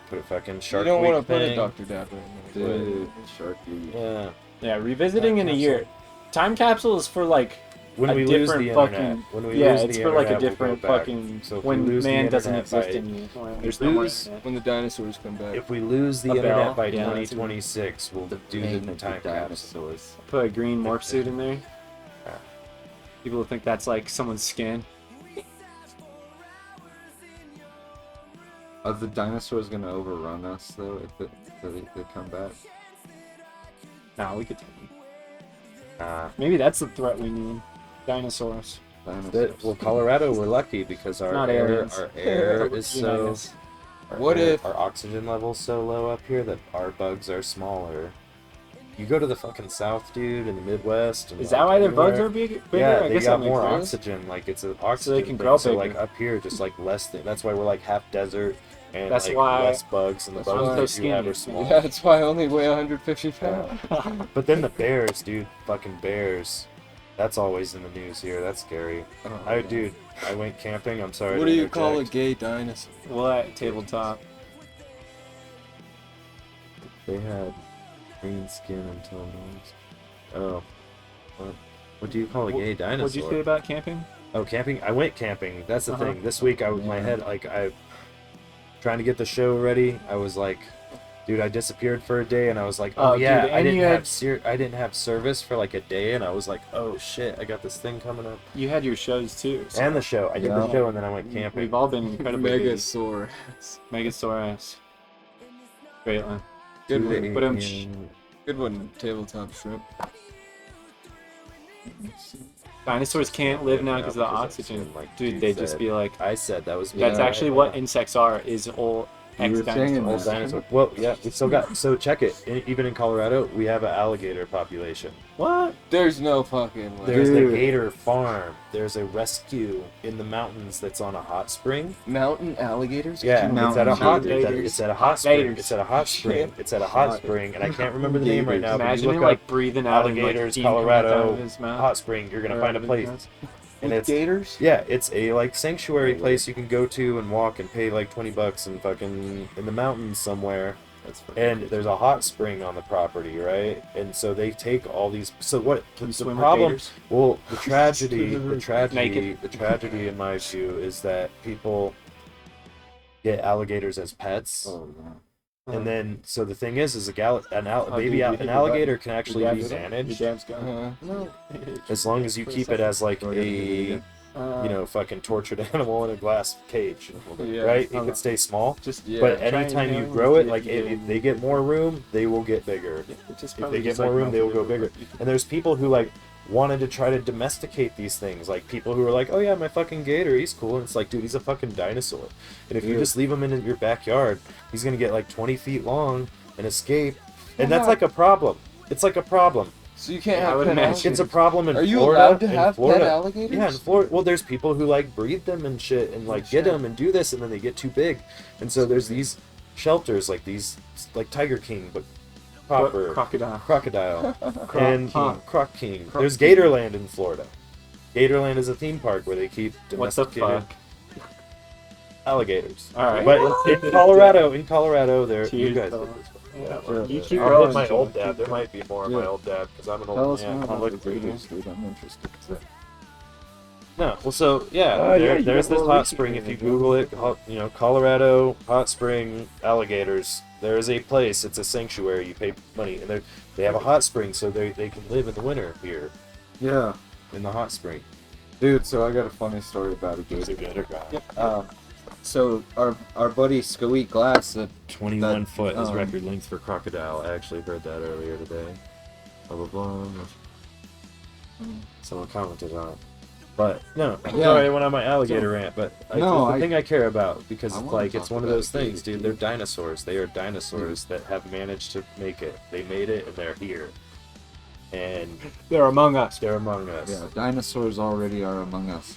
Put a fucking Shark You don't Week want to put a thing. Dr. Dapper in there. Dude, Sharky. Yeah. Yeah, revisiting in a year. Time capsule is for When a we lose the different internet. When we yeah, lose it's the for internet, a we'll go different back. fucking So if we when lose the man doesn't internet exist by- in you. If There's no more lose- internet. When the dinosaurs come back. If we lose the A internet bell? by Yeah, that's a good- 2026, we'll do the time capsule. dinosaurs. Put a green morph suit in there. Yeah. People will think that's someone's skin. Are the dinosaurs gonna overrun us though if they come back? No, we could take them. Maybe that's the threat we need. Dinosaurs. Dinosaurs. Well, Colorado, we're lucky because our Not air, aliens. our air Unite is so. us. What if- our oxygen level's so low up here that our bugs are smaller? You go to the fucking south, dude, in the Midwest. And Is that why their bugs everywhere. are bigger? Yeah, I they guess got that makes more sense. oxygen. It's an oxygen. can thing. grow So bigger. up here, just less. That's why we're half desert and That's why less bugs, and the That's why- bugs that you have so are small. Yeah, that's why I only weigh 150 pounds. But then the bears, dude, fucking bears. That's always in the news here. That's scary. Dude, I went camping. I'm sorry. What to do you call a interject. gay dinosaur? What tabletop? They had green skin and toenails. Oh. What do you call a gay dinosaur? What'd you say about camping? Oh, camping? I went camping. That's the Uh-huh. thing. This week, my head, I trying to get the show ready. I was like, dude, I disappeared for a day, and I was like, oh, Oh, yeah, dude, I and didn't you have I didn't have service for a day, and I was like, oh shit, I got this thing coming up. You had your shows too. So And the show. I did the Yeah. show, and then I went camping. we've all been incredibly busy. Megasaur. Megasaurus. Great one. Good one. But Good one, tabletop shrimp. Dinosaurs can't live now because of the because oxygen. that's when, like, Dude, dude they'd just said. be like, I said that was me. that's Yeah, actually what insects are, is old You were saying ex-dinosaurs. that. Old dinosaur. Well, yeah, we still got. So check it. Even in Colorado, we have an alligator population. What? There's no fucking way. There's the Dude. gator farm. There's a rescue in the mountains that's on a hot spring. Mountain alligators? Yeah, it's at a hot. gators. It's at a hot spring. Gators. It's at a hot spring. It's at a hot spring, and I can't remember the name right now. But Imagine you him look like up breathing out and like alligators, steam coming out Colorado, of his mouth. hot spring. You're gonna Or find a out of his place, mouth. and With it's gators? yeah, it's a like sanctuary place you can go to and walk and pay like $20 and fucking in the mountains somewhere. That's fucking And there's a hot spring on the property, right? And so they take all these. So what? Can you The swim with problem. gators? Well, the tragedy Naked. in my view is that people get alligators as pets. Oh, no. And then, so the thing is dude, you an think alligator can actually Your be dad's- managed Your dad's got No. as long as you keep it as like a, fucking tortured animal in a glass cage, Yeah. right? It Okay. could stay small, Just, yeah. but try and anytime you know grow it, if like you if can- they get more room, they will get bigger. If If they get more room, they will go bigger. And there's people who like wanted to try to domesticate these things, like people who are like, oh yeah, my fucking gator, he's cool, and it's like, dude, he's a fucking dinosaur, and if you Yeah. just leave him in your backyard, he's gonna get like 20 feet long and escape, and that's like a problem. It's like a problem. So you can't Yeah, I have would pet imagine. alligators? It's a problem in Are you Florida. allowed to in have Florida. pet alligators? Yeah, in Florida. Well, there's people who like breed them and shit, and like get them and do this, and then they get too big, and so there's these shelters like these, like Tiger King, but proper crocodile. crocodile Croc and King. Croc King. Croc There's King. Gatorland in Florida. Gatorland is a theme park where they keep What the domesticated fuck? alligators. All right. But in Colorado, there you Cheers, guys. fellas. Yeah. You keep I'll going. hit my old dad. There might be more of my Yeah. old dad because I'm an Tell old us man. more I'm about the looking for gators, dude. I'm interested. No, well, so yeah, Oh, yeah, you there's got this more hot research spring. in If you it, bro. Google it, Colorado hot spring alligators. There is a place. It's a sanctuary. You pay money, and they have a hot spring, so they can live in the winter here Yeah. in the hot spring. Dude, so I got a funny story about a It's a gator. good guy. So our buddy Scoet Glass, 21 foot is um, record length for crocodile. I actually heard that earlier today. Blah blah blah. Someone commented on it. But no, Yeah. sorry, I went on my alligator rant. But No, it's the I- thing I care about because I it's wanna like it's talk one of about those things, gators, dude. dude. They're dinosaurs. They are dinosaurs that have managed to make it. They made it, and they're here, and They're among us. they're among us. Yeah, dinosaurs already are among us.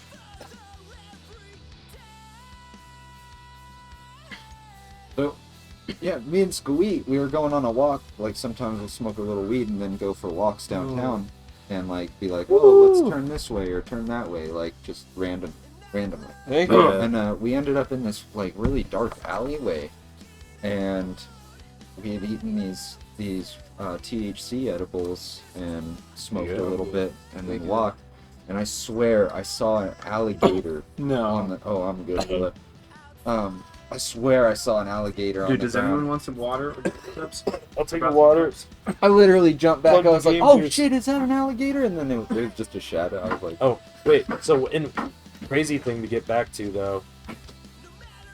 So, yeah, me and Scoet, we were going on a walk. Like sometimes we'll smoke a little weed and then go for walks downtown, and like be like, "Oh, let's turn this way or turn that way," like just randomly. Thank you. And we ended up in this like really dark alleyway, and we had eaten these THC edibles and smoked a little bit, and then walked. And I swear I saw an alligator on No. the. Oh, I'm good. With it. I swear I saw an alligator on Dude, the does ground. anyone want some water? I'll take the water. I literally jumped back. Plug I the was like, game "Oh juice. shit, is that an alligator?" And then it was just a shadow. I was like, Oh, wait. So, crazy thing to get back to though.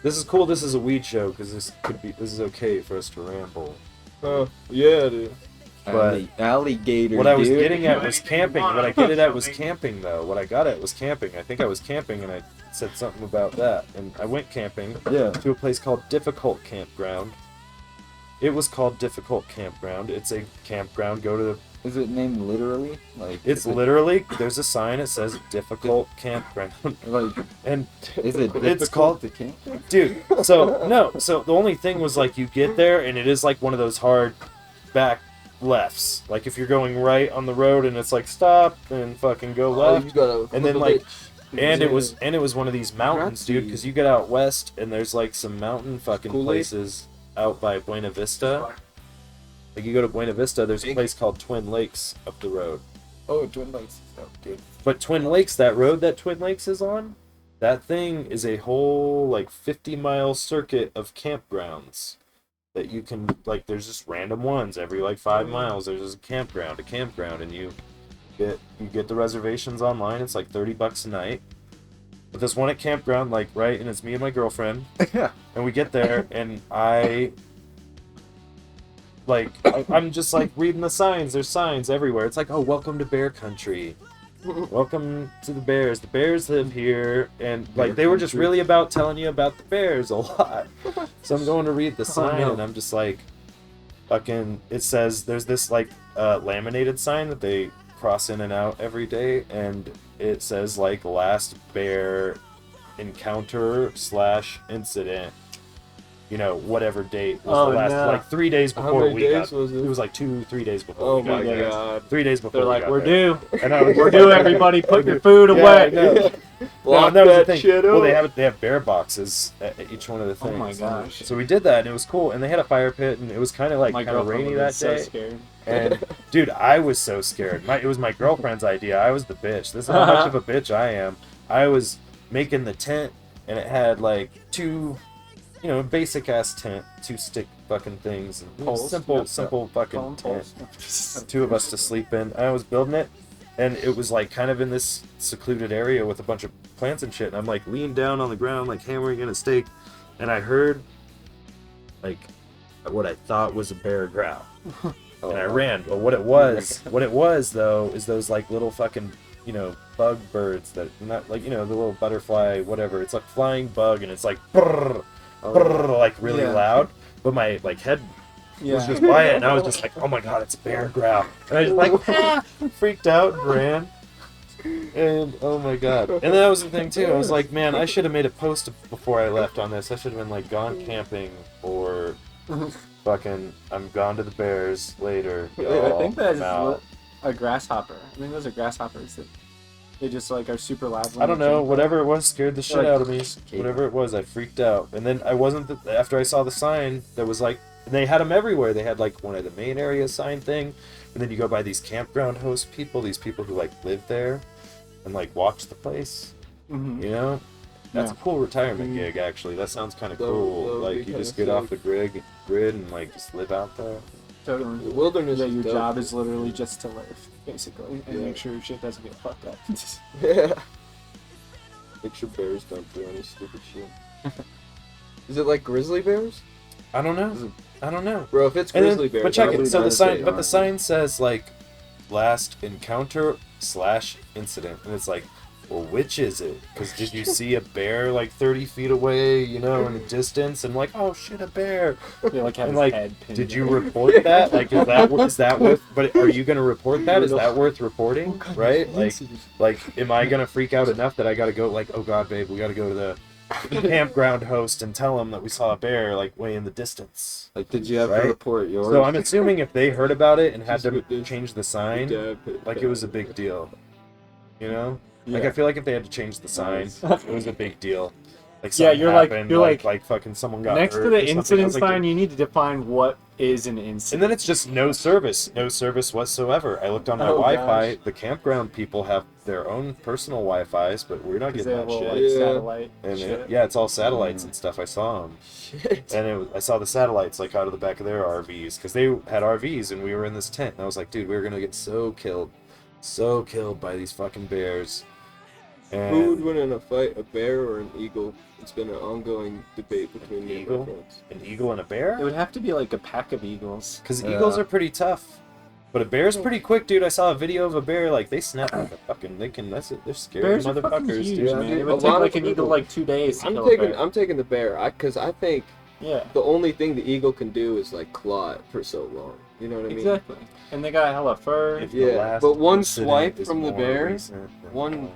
This is cool. This is a weed show because this is okay for us to ramble. yeah, dude. But Alligator. what I was dude. getting at was camping. What I get at was camping though. What I got at was camping. I think I was camping and I said something about that. And I went camping Yeah. to a place called Difficult Campground. It was called Difficult Campground. It's a campground. Go to the. Is it named literally? Like It's is it- literally there's a sign that says Difficult Campground, like and is it it's called to camp? dude. So no. So the only thing was like you get there and it is like one of those hard back lefts. Like if you're going right on the road and it's like stop and fucking go left. And then, like, And it was one of these mountains, dude, because you get out west and there's like some mountain fucking Kool-Aid? places out by Buena Vista. Like you go to Buena Vista, there's a place called Twin Lakes up the road. Oh, Twin Lakes. Oh, dude. But Twin Lakes, that road that Twin Lakes is on, that thing is a whole like 50-mile circuit of campgrounds that you can like. There's just random ones every like 5 miles. There's just a campground, and you get the reservations online. It's like $30 a night. But this one at campground, like right, and it's me and my girlfriend, Yeah. and we get there, and I'm just like reading the signs. There's signs everywhere. It's like, oh, welcome to Bear Country. welcome to the bears. The bears live here, and like they were just really about telling you about the bears a lot. So I'm going to read the sign, and I'm just like, fucking. It says there's this like laminated sign that they cross in and out every day, and it says like last bear encounter / incident. You know, whatever date was the last, like 3 days How before many we days got. was it? It was like 2-3 days before Oh we got my there. god. 3 days before. They're we like, got we're there. due. And I was We're like, due, everybody. Put your food Yeah, away. I know. Lock that was the that thing. shit Well, up. they have bear boxes at each one of the things. Oh my gosh. So we did that, and it was cool. And they had a fire pit, and it was kind of like My kind of girlfriend rainy was that so day. scared. And dude, I was so scared. It was my girlfriend's idea. I was the bitch. This is how much of a bitch I am. I was making the tent, and it had like 2, you know, basic ass tent, 2 stick fucking things, and Poles, simple fucking Phone tent. poles. 2 of us to sleep in. I was building it, and it was like kind of in this secluded area with a bunch of plants and shit. And I'm like leaned down on the ground, like hammering in a stake, and I heard like what I thought was a bear growl. And I ran. But what it was though, is those like little fucking, you know, bug birds that not like, you know, the little butterfly, whatever. It's like flying bug, and it's like brrr, brrr, like really loud. But my like head was just quiet, and I was just like, oh my god, it's a bear growl. And I just like freaked out and ran. And oh my god. And that was the thing too. I was like, man, I should have made a post before I left on this. I should have been like gone camping or fucking I'm gone to the bears later. I think that's I'm out. a grasshopper. I think those are grasshoppers that they just like are super loud. When I don't they know. jump. Whatever it was scared the shit Like, out of me. Whatever it was, I freaked out. And then I wasn't. After I saw the sign, there was like they had them everywhere. They had like one of the main area sign thing, and then you go by these campground host people. These people who like live there, and like watch the place. Mhm. You know, that's Yeah. a cool retirement gig. Actually, that sounds kind of That cool. would be Like you kinda just get sick. off the grid and like just live out there. Totally. The wilderness Yeah, is your dope. job is literally just to live, basically, and Yeah. make sure your shit doesn't get fucked up. Yeah. Make sure bears don't do any stupid shit. Is it like grizzly bears? I don't know. I don't know. Bro, if it's And grizzly then, bears, but check I it. would So the not sign, say but the are. sign says like last encounter / incident, and it's like, well, which is it? Because did you see a bear like 30 feet away, you know, in the distance, and like, oh shit, a bear? They like have And his like, head pinned did in. you report that? Like, is that worth? But are you gonna report that? Is that worth reporting? Right? Like, am I gonna freak out enough that I gotta go? Like, oh god, babe, we gotta go to the campground host and tell him that we saw a bear like way in the distance. Like, did you have Right? to report yours? So I'm assuming if they heard about it and had Just to with this- change the sign, like it was a big deal. You know? Like Yeah. I feel like if they had to change the sign, it was a big deal. Like something you're like- happened, you're like fucking someone got Next hurt to or the something. I incident was like, sign, you need to define what is an incident. and then it's just no service whatsoever. I looked on my Oh, Wi-Fi. gosh. The campground people have their own personal Wi-Fi's, but we're not 'Cause getting they have that little, shit. like, Yeah. satellite And shit. yeah, it's all satellites and stuff. I saw them, Shit. and I saw the satellites like out of the back of their RVs because they had RVs and we were in this tent. And I was like, dude, we were gonna get so killed by these fucking bears. And Who would win in a fight, a bear or an eagle? It's been an ongoing debate between me and my eagle? friends. An eagle and a bear? It would have to be like a pack of eagles. Because eagles are pretty tough. But a bear's pretty quick, dude. I saw a video of a bear, like, they snap like a fucking, they're scary Bears are fucking motherfuckers, huge, dude. man. dude. It A would take lot like of an eagle people- like 2 days to I'm kill a bear. taking the bear, because I think Yeah, the only thing the eagle can do is like claw it for so long. You know what I mean? exactly. And they got hella fur. If the Yeah, last but one incident swipe is from the more bear, recent than one- in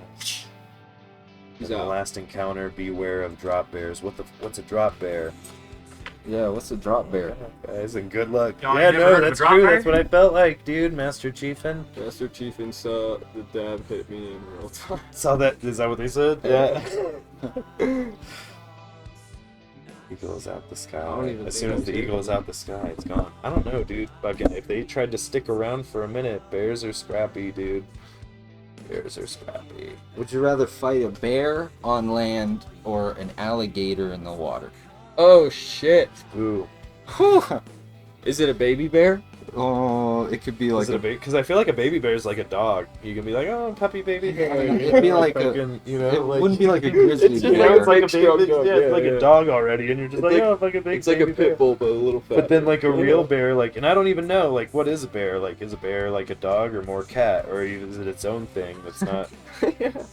He's the out. last encounter, beware of drop bears. What's a drop bear? Yeah, what's a drop bear? Guys, and good luck. Y'all Yeah, ain't never no, heard of a that's drop true. bear? That's what I felt like, dude. Master Chiefin. Master Chief and saw the dab hit me in real time. Saw that? Is that what they said? Yeah. Eagle is out the I sky. don't even As think soon as I've the seen eagle it. is out the sky, it's gone. I don't know, dude. Fucking, if they tried to stick around for a minute, bears are scrappy, dude. Bears are scrappy. Would you rather fight a bear on land or an alligator in the water? Oh shit! Ooh. Is it a baby bear? Oh, it could be like Is it a baby? Because I feel like a baby bear is like a dog. You can be like, oh, puppy baby bear. It'd be like fucking, you know, it like, wouldn't be like a grizzly it's just bear. like it's like a Big, strong baby. dog, Yeah, it's yeah, like yeah. a dog already, and you're just It's like, like- oh, fucking big. It's like a baby bear. pit bull, but a little fat. But then like a real bear, like, and I don't even know, like, what is a bear? Like, is a bear like a dog or more cat, or is it its own thing that's not,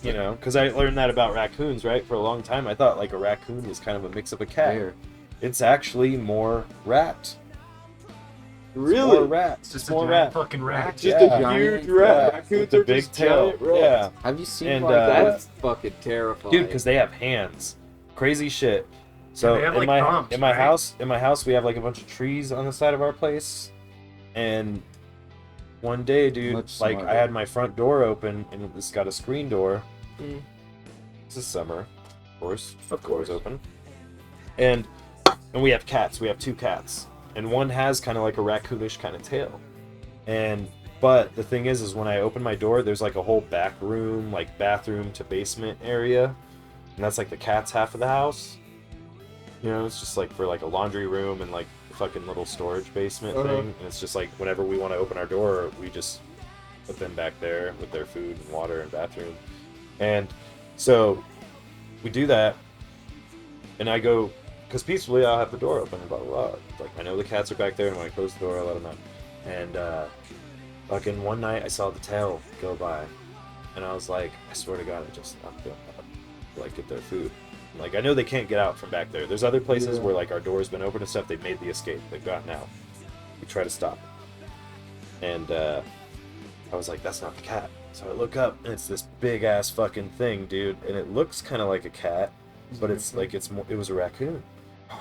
you know? Because I learned that about raccoons, right? For a long time, I thought like a raccoon was kind of a mix of a cat. Bear. It's actually more rat. Really? More rat. It's just more a giant rat. fucking rat. Just Yeah. a huge Giant rat. rat Raccoons with the are big just tail. giant rats. Yeah. Have you seen And, like That's fucking terrifying. Dude, because they have hands. Crazy shit. So they have, in like, my thumbs, in my right? house we have like a bunch of trees on the side of our place, and one day, dude, Much like smarter. I had my front door open and it's got a screen door. Mm. This is summer, of course. Of Doors course. open, and we have cats. We have 2 cats, and one has kind of like a raccoonish kind of tail, but the thing is when I open my door, there's like a whole back room, like bathroom to basement area. And that's like the cat's half of the house. You know, it's just like for like a laundry room and like a fucking little storage basement Uh-huh. thing. And it's just like whenever we want to open our door, we just put them back there with their food and water and bathroom. And so we do that. And I go, because peacefully I'll have the door open and blah, blah, blah. Like I know the cats are back there, and when I close the door, I let them out. And fucking one night I saw the tail go by. And I was like, I swear to God, I just knocked them out. Like get their food. Like I know they can't get out from back there. There's other places where like our door's been open and stuff. They've made the escape. They've gotten out. We try to stop. And I was like, that's not the cat. So I look up and it's this big ass fucking thing, dude. And it looks kind of like a cat, but it's like it was a raccoon.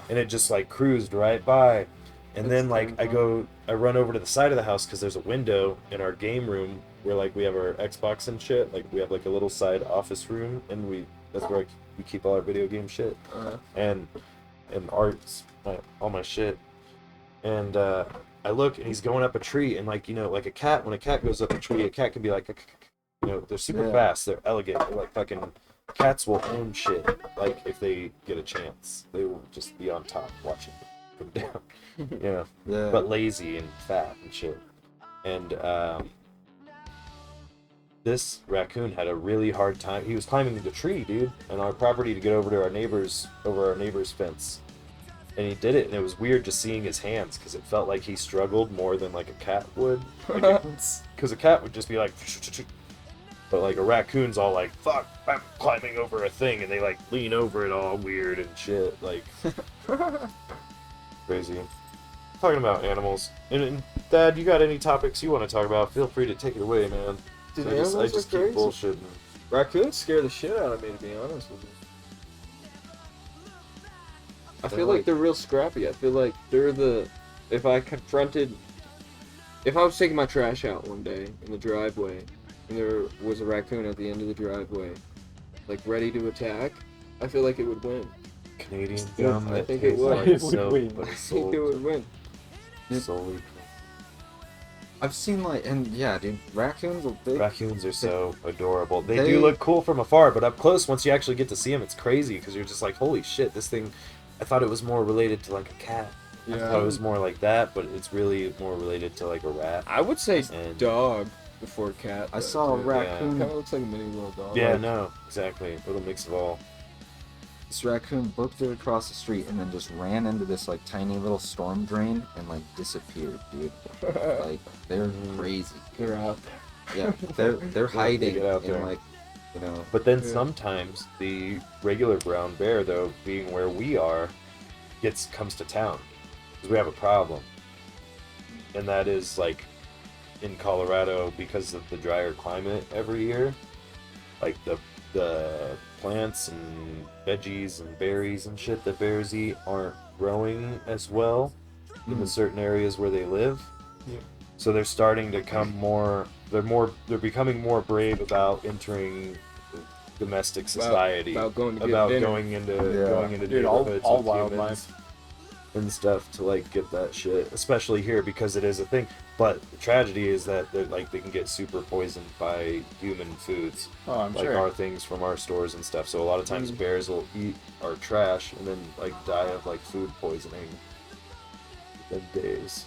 And it just like cruised right by. And then like I run over to the side of the house because there's a window in our game room where like we have our Xbox and shit. Like we have like a little side office room, and that's where we keep all our video game shit and arts, all my shit. And I look and he's going up a tree, and like, you know, like a cat, when a cat goes up a tree, a cat can be like, you know, they're super fast, they're elegant, they're like fucking cats will own shit. Like if they get a chance, they will just be on top watching them down. You know, Yeah. but lazy and fat and shit. And this raccoon had a really hard time. He was climbing the tree, dude, on our property to get over to our neighbor's fence. And he did it, and it was weird just seeing his hands, because it felt like he struggled more than like a cat would. Because a cat would just be like, but like a raccoon's all like, fuck, I'm climbing over a thing, and they like lean over it all weird and shit, like crazy. Talking about animals, and Dad, you got any topics you want to talk about? Feel free to take it away, man. Dude, I animals just are keep crazy. bullshitting. Raccoons scare the shit out of me, to be honest with you. I feel like they're real scrappy. I feel like they're the... If I was taking my trash out one day in the driveway, and there was a raccoon at the end of the driveway, like ready to attack, I feel like it would win. Canadian Yeah, gum. I that think it tastes would. like It would soap, win. but I it's think it would win. solely. I've seen like, and yeah, dude, raccoons will big. Raccoons are so adorable. They They- do look cool from afar, but up close, once you actually get to see them, it's crazy because you're just like, holy shit, this thing. I thought it was more related to like a cat. I thought it was more like that, but it's really more related to like a rat. I would say And- dog before cat. I saw a It raccoon. kind of looks like a mini little dog. Yeah, Like, no, exactly. A little mix of all. This raccoon booked it across the street and then just ran into this like tiny little storm drain and like disappeared, dude. Like they're crazy. They're out Yeah, they're hiding get out in there. like, you know. But then sometimes the regular brown bear, though, being where we are, comes to town because we have a problem, and that is like in Colorado, because of the drier climate every year, like the plants and veggies and berries and shit that bears eat aren't growing as well in the certain areas where they live. Yeah. So they're starting to come more. They're becoming more brave about entering domestic society. about going to get about dinner. going into Yeah. going into Dude, all neighborhoods with wildlife. humans and stuff to like get that shit, especially here because it is a thing. But the tragedy is that they can get super poisoned by human foods, Oh, I'm like sure. our things from our stores and stuff. So a lot of times bears will eat our trash and then like die of like food poisoning within days.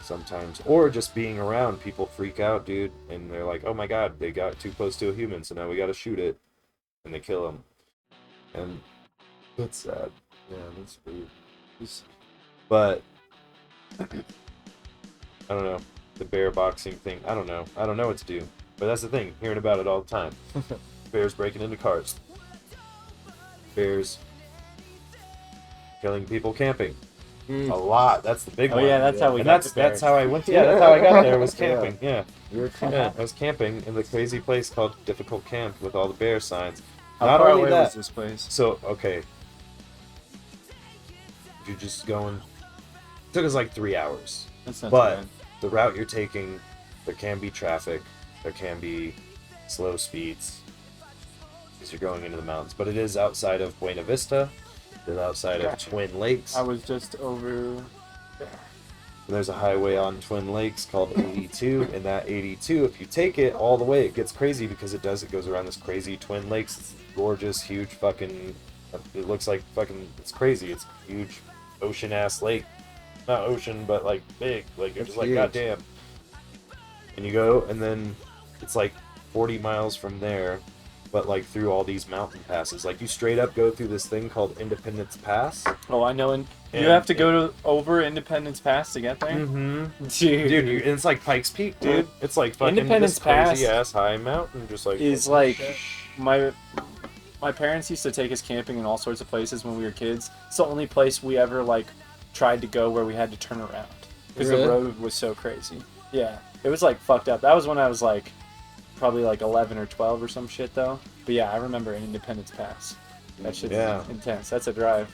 sometimes, or just being around people freak out, dude, and they're like, oh my god, they got too close to a human, so now we gotta shoot it, and they kill him, and that's sad. Yeah, that's weird. But I don't know, the bear boxing thing, I don't know what to do, but that's the thing, hearing about it all the time. Bears breaking into cars, bears killing people camping. A lot. That's the big one. Oh yeah, that's how we and got to that's bears. how I went. Yeah, that's how I got there. Was camping. Yeah. You were Yeah, I was camping in the crazy place called Difficult Camp with all the bear signs. How Not far only away that. was this place? So okay, if you're just going, it took us like 3 hours. That's not But too bad. the route you're taking, there can be traffic, there can be slow speeds because you're going into the mountains. But it is outside of Buena Vista. It's outside of Gotcha. Twin Lakes. I was just over. And there's a highway on Twin Lakes called 82, and that 82, if you take it all the way, it gets crazy because it goes around this crazy Twin Lakes. It's gorgeous, huge fucking, it looks like fucking, it's crazy. It's a huge ocean-ass lake. Not ocean, but like big. Like, you're It's just like, huge. goddamn. And you go, and then it's like 40 miles from there, but like through all these mountain passes. Like, you straight up go through this thing called Independence Pass. Oh, I know. And you And have to go to over Independence Pass to get there. Mm-hmm. Dude, Dude, and it's like Pikes Peak, dude. It's like fucking Independence this crazy Pass ass high mountain, just like is holy like shit. my parents used to take us camping in all sorts of places when we were kids. It's the only place we ever like tried to go where we had to turn around because Really? the road was so crazy. Yeah, it was like fucked up. That was when I was like probably like 11 or 12 or some shit though. But yeah, I remember Independence Pass. That shit's Yeah. intense. That's a drive.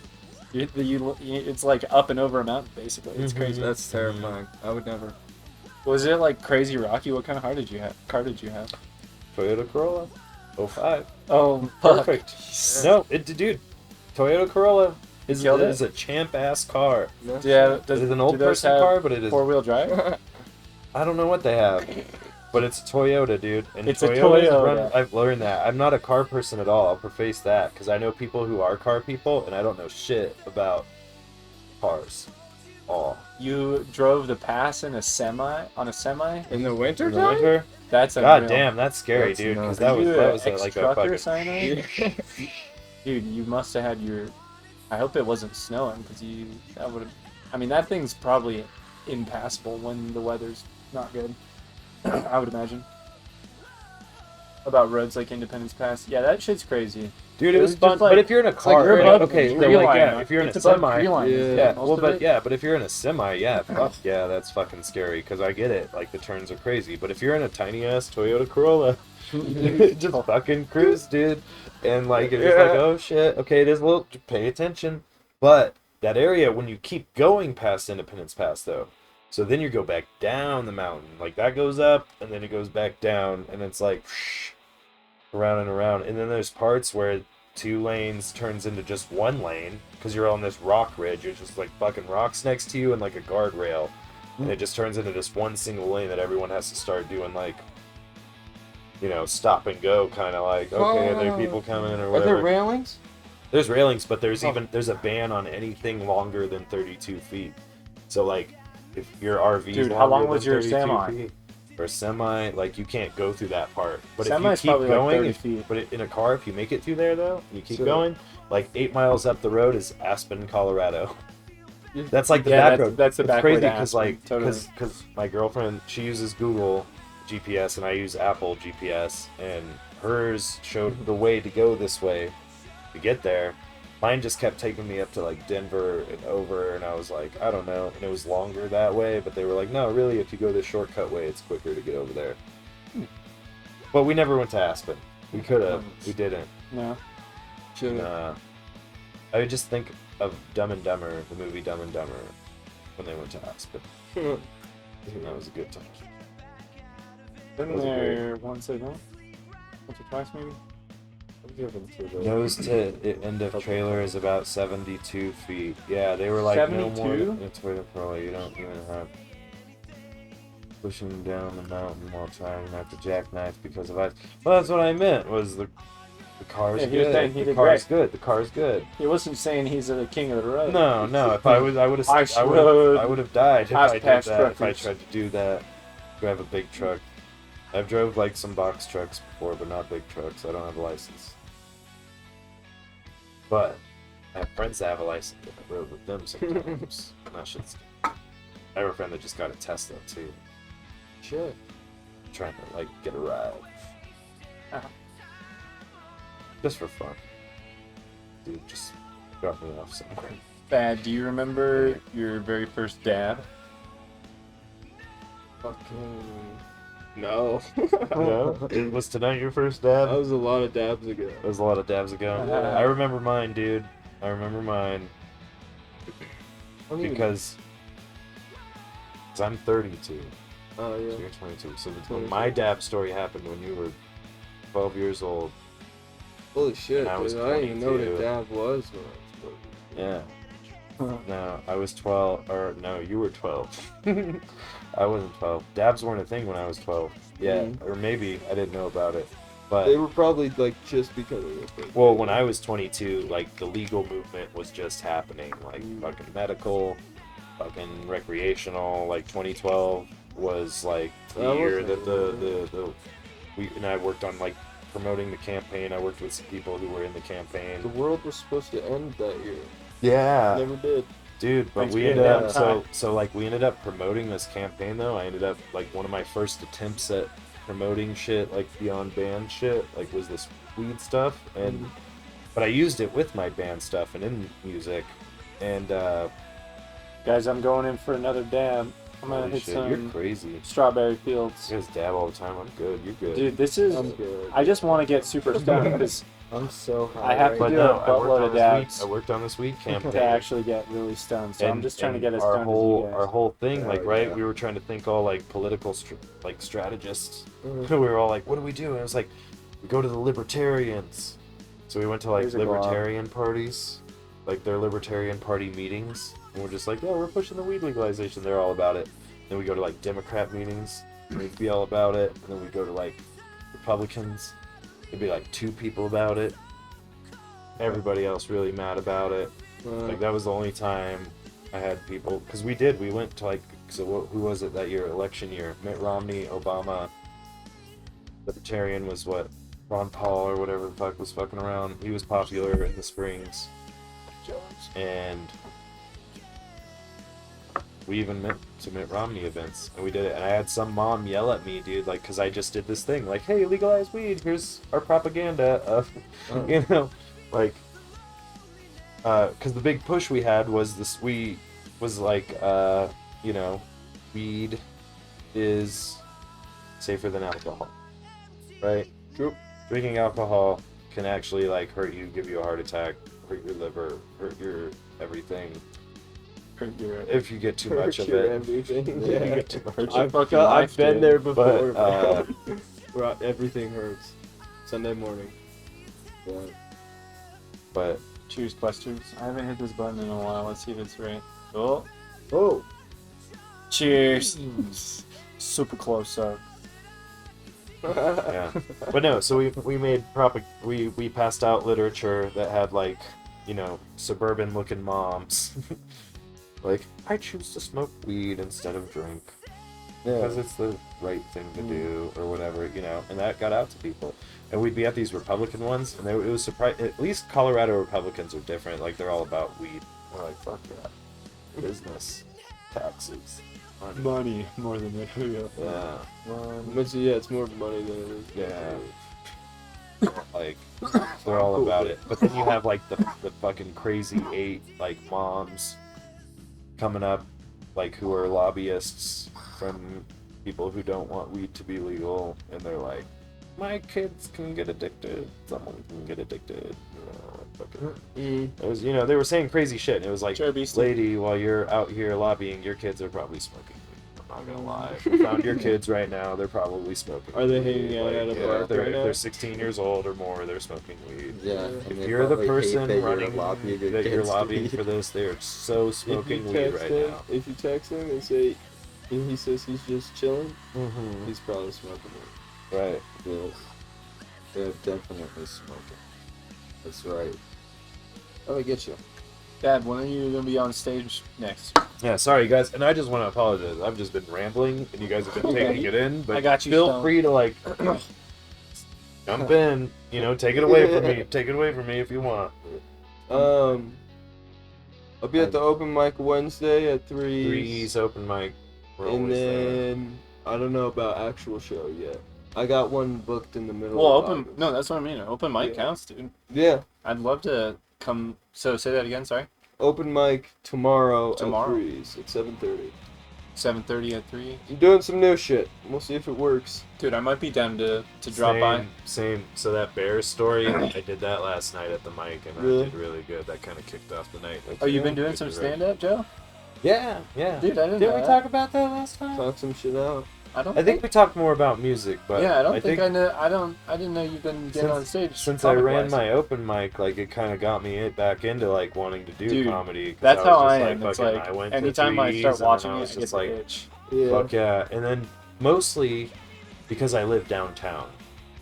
It's like up and over a mountain basically. It's crazy. That's terrifying. I would never. Was it like crazy rocky? What kind of car did you have? Toyota Corolla, 05. Oh, fuck. Perfect. No, dude, Toyota Corolla is Killed it? a champ ass car. Yeah, It is an old do those person have car, but it is. 4-wheel drive? I don't know what they have, but it's a Toyota, dude. And It's a Toyotas Toyota. I've learned that. I'm not a car person at all. I'll preface that because I know people who are car people, and I don't know shit about cars. All. You drove the pass in a semi? On a semi? In the winter In the time? winter? That's God unreal. damn, that's scary, That's dude. Because nuts. that You was a like a ex-trucker fucking. sign? Dude, you must have had your. I hope it wasn't snowing because that would have. I mean, that thing's probably impassable when the weather's not good. I would imagine. About roads like Independence Pass. Yeah, that shit's crazy. Dude, it was just fun. like- but if you're in a it's like car, you're above okay, the so tree like line, yeah, huh? if you're in a It's above semi, tree line, isn't yeah, it? Most well, of but it? yeah, but if you're in a semi, yeah, fuck yeah, that's fucking scary because I get it, like the turns are crazy. But if you're in a tiny ass Toyota Corolla, just fucking cruise, dude, and like it's just like oh shit, okay, it is a little. Pay attention, but that area when you keep going past Independence Pass though. So then you go back down the mountain, like that goes up, and then it goes back down, and it's like around and around. And then there's parts where 2 lanes turns into just 1 lane because you're on this rock ridge. There's just like fucking rocks next to you and like a guardrail, and it just turns into this one single lane that everyone has to start doing like, you know, stop and go, kind of like okay, are there people coming or Are whatever. there railings? There's railings, but there's a ban on anything longer than 32 feet. So like, if your RV is Dude, how long longer was than your 32 semi? feet, or semi, like you can't go through that part. But Semi's if you probably keep like going, 30 feet. but in a car, if you make it through there though, and you keep So- going, like 8 miles up the road is Aspen, Colorado. That's like the Yeah, back that's- road. that's the It's back way crazy to because Aspen, like totally. because my girlfriend, she uses Google GPS and I use Apple GPS, and hers showed the way to go this way to get there. Mine just kept taking me up to like Denver and over, and I was like, I don't know, and it was longer that way, but they were like, no, really, if you go the shortcut way, it's quicker to get over there. But we never went to Aspen. We could have, we didn't. No. Should've. I would just think of Dumb and Dumber, the movie Dumb and Dumber, when they went to Aspen. I think that was a good time. Been Those are there once, I know. Once or twice, maybe. Nose to end of trailer is about 72 feet. Yeah, they were like, no more. 72? It's for the pro. You don't even have pushing down the mountain while trying not to jackknife because of ice. Well, that's what I meant. Was the The car's Yeah, he was saying good. he The did car's great. good. The car's good. He wasn't saying he's the king of the road. No. If I would have died if I did past that. If I truckers. tried to do that, drive a big truck. I've drove like some box trucks before, but not big trucks. I don't have a license. But I have friends that have a license. I rode with them sometimes. And that shit's. I have a friend that just got a Tesla too. Shit. Trying to like get a ride. Just for fun. Dude, just drop me off somewhere. Bad. Do you remember your very first dab? Fucking. No. No? Was tonight your first dab? That was a lot of dabs ago. That was a lot of dabs ago. Yeah. I remember mine, dude. I remember mine. Because I'm 32. Oh, yeah. So you're 22. So my dab story happened when you were 12 years old. Holy shit, And I was dude. I didn't even know what a 22. dab was when I was 12. Yeah. No, I was 12. Or, no, you were 12. I wasn't 12. Dabs weren't a thing when I was 12. Yeah. Or maybe I didn't know about it. But They were probably like just becoming a thing. well, when I was 22, like the legal movement was just happening. Like fucking medical, fucking recreational. Like 2012 was like the That year was that the we and I worked on like promoting the campaign. I worked with some people who were in the campaign. The world was supposed to end that year. Yeah, Never did. dude. But Thanks we for ended getting up down so like we ended up promoting this campaign though. I ended up like one of my first attempts at promoting shit like beyond band shit like was this weed stuff and but I used it with my band stuff and in music and Guys, I'm going in for another dab. I'm gonna holy hit shit, some you're crazy. strawberry fields. You guys dab all the time. I'm good. You're good. Dude, this is. I'm good. I just want to get super stoned because I'm so high. I have to but do no, a buttload of dabs I worked on this weed campaign. to actually get really stoned. So I'm just trying to get as our stoned whole as you our guys. whole thing Oh, like right yeah. we were trying to think all like political like strategists. We were all like, what do we do? And it was like we go to the libertarians. So we went to like Here's a glob. libertarian parties, like their libertarian party meetings, and we're just like, yeah, we're pushing the weed legalization. They're all about it. Then we go to like Democrat meetings, and they'd be all about it. And then we go to like Republicans, there'd be like 2 people about it. Everybody else really mad about it. Like that was the only time I had people, because we went to like, so who was it that year, election year? Mitt Romney, Obama, Libertarian was what? Ron Paul or whatever the fuck was fucking around. He was popular in the Springs. And we even went to Mitt Romney events, and we did it. And I had some mom yell at me, dude, like, because I just did this thing, like, hey, legalize weed. Here's our propaganda of, you know, like, because the big push we had was this. We was like, you know, weed is safer than alcohol, right? True. Drinking alcohol can actually like hurt you, give you a heart attack, hurt your liver, hurt your everything. If you get too much of it. Everything. If you get too much of it. I've been there before. But, Bro, everything hurts. Sunday morning. Yeah. But Choose questions. I haven't hit this button in a while. Let's see if it's right. Oh. Oh. Cheers. Super close up. yeah, but no. So we made we passed out literature that had like, you know, suburban looking moms. Like, I choose to smoke weed instead of drink because it's the right thing to do or whatever, you know. And that got out to people. And we'd be at these Republican ones, and it was surprising. At least Colorado Republicans are different. Like, they're all about weed. We're like, fuck that. Business, taxes, Money more than anything. yeah. But yeah, it's more money than it is. Yeah. Like, they're all about it. But then you have like the fucking crazy 8 like moms coming up, like, who are lobbyists from people who don't want weed to be legal, and they're like, my kids can get addicted, someone can get addicted, you know, like fucking. It was, you know, they were saying crazy shit, and it was like, Sure, beastie. lady, while you're out here lobbying, your kids are probably smoking weed. I'm not gonna lie. If you found your kids right now, they're probably smoking. Are they weed. hanging out at a yeah, park they're, right now? they're 16 years old or more, they're smoking weed. Yeah. If you're the person running that you're lobbying for this, they are so smoking weed right now. If you text him and say, and he says he's just chilling, Mm-hmm. he's probably smoking it. Right. Yes. They're definitely smoking. That's right. Let me get you. Dad, when are you gonna be on stage next? Yeah, sorry guys, and I just want to apologize. I've just been rambling, and you guys have been taking it in. But I got you, feel Stone. free to like jump in. You know, take it away from me. Take it away from me if you want. I'll be at the open mic Wednesday at 3. Three's open mic. We're And always there. then I don't know about actual show yet. I got one booked in the middle. Well, of open. August. No, that's what I mean. Open mic Yeah. counts, dude. Yeah, I'd love to come. So say that again. Sorry. open mic tomorrow. Tomorrow. At 3's at 7:30. 7:30 at 3. I'm doing some new shit. We'll see if it works. Dude, I might be down to drop by. Same. So that Bears story, I did that last night at the mic, and Really? I did really good. That kind of kicked off the night. Oh, you've been Good doing some to stand up, Joe? Yeah, yeah. Dude, I didn't Did know we that. talk about that last time? Talk some shit out. I don't. I think we talked more about music, but Yeah, I don't think I know. I didn't know you've been getting on stage. Since I ran comic-wise. my open mic, like it kind of got me back into like wanting to do Dude, comedy. 'cause That's I was how I just, am. It's fucking- like I went to anytime I Threes, start and then watching I it, was I just get the like, itch. Yeah. fuck yeah. And then mostly because I live downtown.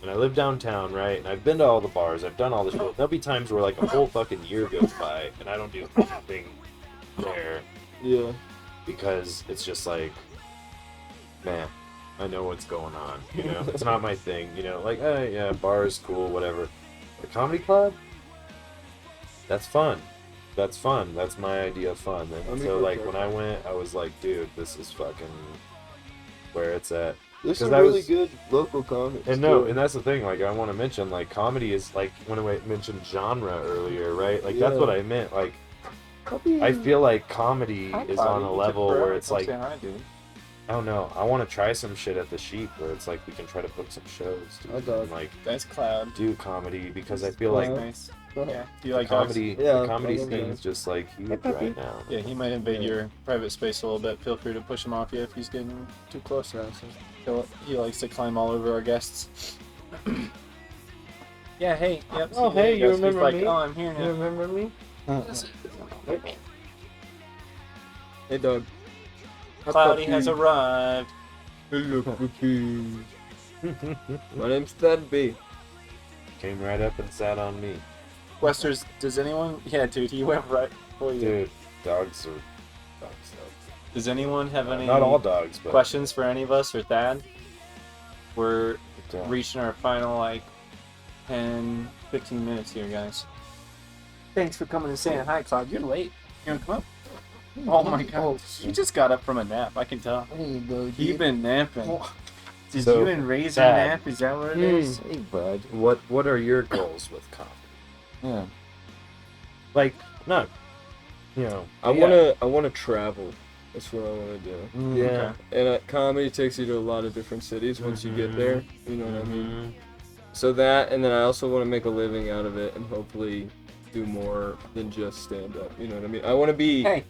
And I live downtown, right? And I've been to all the bars. I've done all the shows. There'll be times where like a whole fucking year goes by and I don't do anything there Yeah. because it's just like, man, I know what's going on. You know, it's not my thing. You know, like, hey, yeah, bars, cool, whatever. The comedy club, that's fun. That's fun. That's my idea of fun. And so like when I went, I was like, dude, this is fucking where it's at. There's 'Cause some that really was- good local comics. And no, too. and that's the thing. Like, I want to mention, like, comedy is like when I mentioned genre earlier, right? Like, that's Yeah. what I meant. Like, I feel like comedy is on a level where it's like, Hi, dude. I don't know. I want to try some shit at the Sheep where it's like we can try to book some shows, dude, I got- and like That's Cloud. do comedy because I feel like Nice. Yeah. Do you the like dogs? comedy, Yeah, the comedy I love scene's dogs. just like huge right now. Yeah, he might invade your private space a little bit. Feel free to push him off you if he's getting too close. He likes to climb all over our guests. Yeah, hey. Yep. Oh, see, there hey, he you goes. He's remember like, me? oh, I'm here You now. remember me? Hey, dog. Cloudy has arrived. Hello, puppy. My name's Thad B. Came right up and sat on me, Westers, does anyone? Yeah, dude, he went right for you. dude. Dogs are dogs. Does anyone have any Not all dogs, but questions for any of us or Thad? We're dogs. reaching our final, 10, 15 minutes here, guys. Thanks for coming and saying hi, Cloud. You're late. You want to come up? Oh my god. You just got up from a nap, I can tell. You've been napping. Did So, you and Razor Thad. nap? Is that what it is? Hey, bud. What are your goals with comedy? Yeah. Like, not, you know. I wanna travel. That's what I wanna do. Yeah. And comedy takes you to a lot of different cities once you get there. You know what I mean? Mhm. So that, and then I also want to make a living out of it and hopefully do more than just stand up. You know what I mean? I want to be Hey,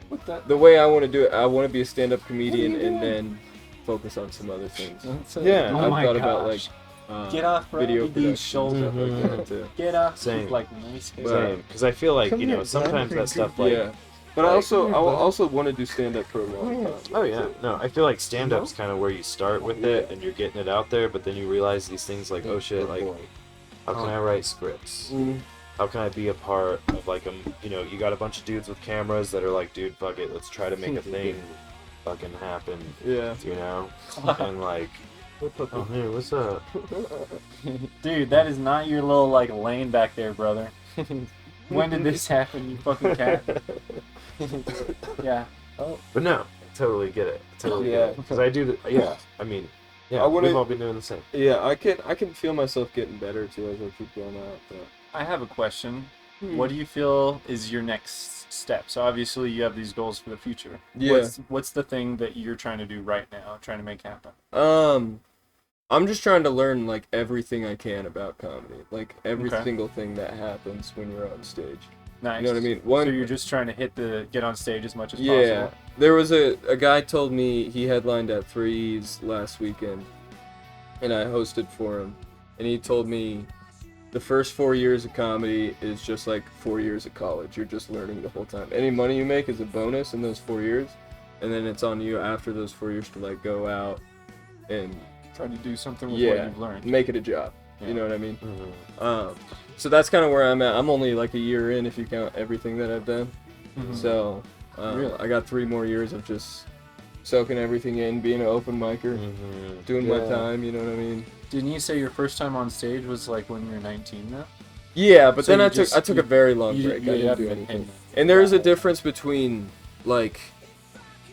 what the? the way I want to do it. I want to be a stand up comedian and then focus on some other things. Yeah. Oh I've my thought about like gosh. Get off video Robbie production D's shoulder. and stuff like that too. Get off. Same. He's like nice. But- Same. Because I feel like, you know, sometimes that stuff, like, Yeah, but I like- also want to do stand up for a long time. oh yeah, no, I feel like stand-up's kind of where you start with it and you're getting it out there, but then you realize these things like, oh shit, like, how can I write scripts? Mm. How can I be a part of like you know, you got a bunch of dudes with cameras that are like, dude, fuck it, let's try to make a thing fucking happen, Yeah. you know? And like, oh hey, what's up? Dude, that is not your little lane back there, brother. When did this happen, you fucking cat? Yeah. But no, I totally get it. Totally Yeah. get it. Because I do, I mean, yeah, I wanna- we've all been doing the same. Yeah, I can feel myself getting better too as I keep going out. But. I have a question. Hmm. What do you feel is your next step? So obviously you have these goals for the future. Yeah. What's the thing that you're trying to do right now, trying to make happen? I'm just trying to learn like everything I can about comedy, like every Okay. single thing that happens when you're on stage. Nice. You know what I mean? So you're just trying to get on stage as much as Yeah, possible. there was a guy told me he headlined at Threes last weekend, and I hosted for him, and he told me the first 4 years of comedy is just like 4 years of college. You're just learning the whole time. Any money you make is a bonus in those 4 years, and then it's on you after those 4 years to like go out and Try to do something with what yeah, you've learned. make it a job. Yeah. You know what I mean? Mhm. So that's kind of where I'm at. I'm only like a year in if you count everything that I've done. So Really? I got 3 more years of just soaking everything in, being an open micer, doing my time. You know what I mean? Didn't you say your first time on stage was like when you were 19 though? Yeah, but So then you I took a very long you- break. you I didn't haven't do been anything. hitting And there is a difference between like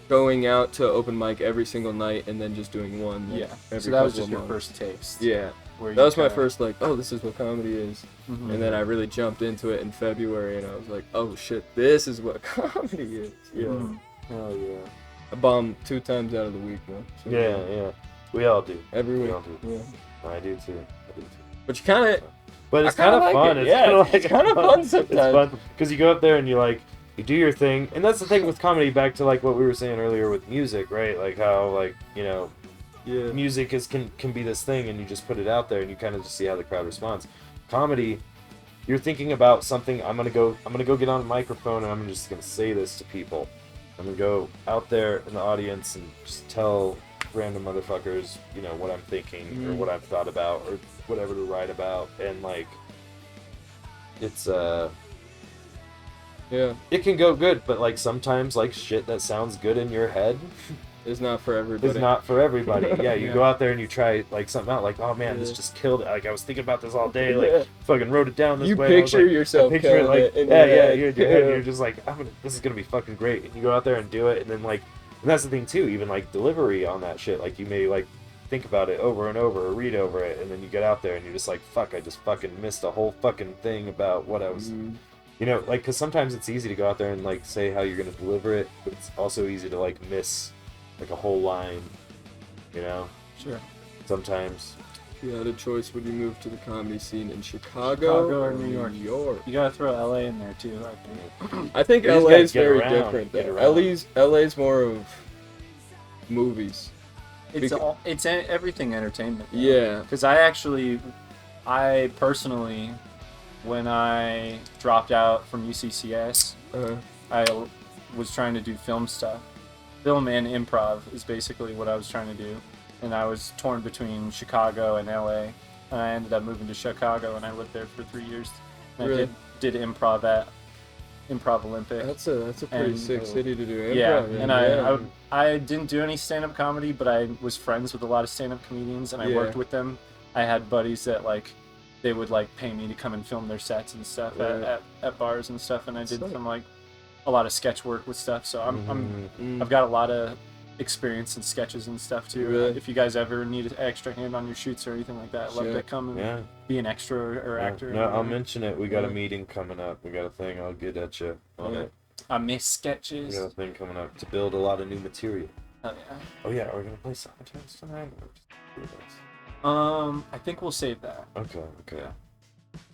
going out to open mic every single night and then just doing one. Like, Yeah. every So that was couple just of your months. first taste. Yeah. Where That you was my kinda- first like, oh, this is what comedy is. Mhm. And then I really jumped into it in February, and I was like, oh shit, this is what comedy is. Yeah. Mhm. Oh yeah. I bomb 2 times out of the week, man. So, Yeah. We all do. Every We week. all do. Yeah. I do too. But you kind of. But it's I kinda kind of like fun. it. It's Yeah, kind of it's kinda fun sometimes. It's fun because you go up there and you like you do your thing, and that's the thing with comedy. Back to like what we were saying earlier with music, right? Like how like Yeah. music can be this thing, and you just put it out there, and you kind of just see how the crowd responds. Comedy, you're thinking about something. I'm gonna go get on a microphone, and I'm just gonna say this to people. I'm gonna go out there in the audience and just tell random motherfuckers, what I'm thinking or what I've thought about or whatever to write about, and like, it's Yeah. it can go good, but like sometimes like shit that sounds good in your head It's not for everybody. is not for everybody. Yeah, you Yeah. go out there and you try like something out, like, oh man, this just killed it. Like I was thinking about this all day, like fucking wrote it down this You way. I was picture like, yourself I picture it killing like, it in yeah, your yeah, head. you're in your head, and you're just like, this is gonna be fucking great. And you go out there and do it, and then like, and that's the thing too, even like delivery on that shit, like you may like think about it over and over or read over it, and then you get out there and you're just like, fuck, I just fucking missed a whole fucking thing about what I was. Like, because sometimes it's easy to go out there and like say how you're gonna deliver it, but it's also easy to like miss like a whole line, Sure. sometimes. You had a choice when you moved to the comedy scene in Chicago, Chicago or New York. New York. You gotta throw LA in there too, I think. I think You just LA gotta is get very around, different. get Though. around. LA's more of movies. It's everything entertainment. Yeah. Because I personally, when I dropped out from UCCS, I was trying to do film stuff. Film and improv is basically what I was trying to do. And I was torn between Chicago and LA. And I ended up moving to Chicago, and I lived there for 3 years. And Really? I did improv at Improv Olympic. That's a pretty And- sick city to do improv Yeah, in. and I didn't do any stand-up comedy, but I was friends with a lot of stand-up comedians, and I Yeah. worked with them. I had buddies that like they would like pay me to come and film their sets and stuff Right. at bars and stuff, and I did Sick. some like a lot of sketch work with stuff. So I've got a lot of experience in sketches and stuff too. Really? If you guys ever need an extra hand on your shoots or anything like that, I'd love to Shit. come and Yeah. be an extra or actor. No, or I'll whatever. mention it. We got a Yeah. meeting coming up. We got a thing. I'll get at you on Yeah. it. I miss We sketches. got a thing coming up to build a lot of new material. Oh, yeah. Oh yeah, are we gonna play Sabotage tonight? Or just do this? I think we'll save that. Okay. Yeah.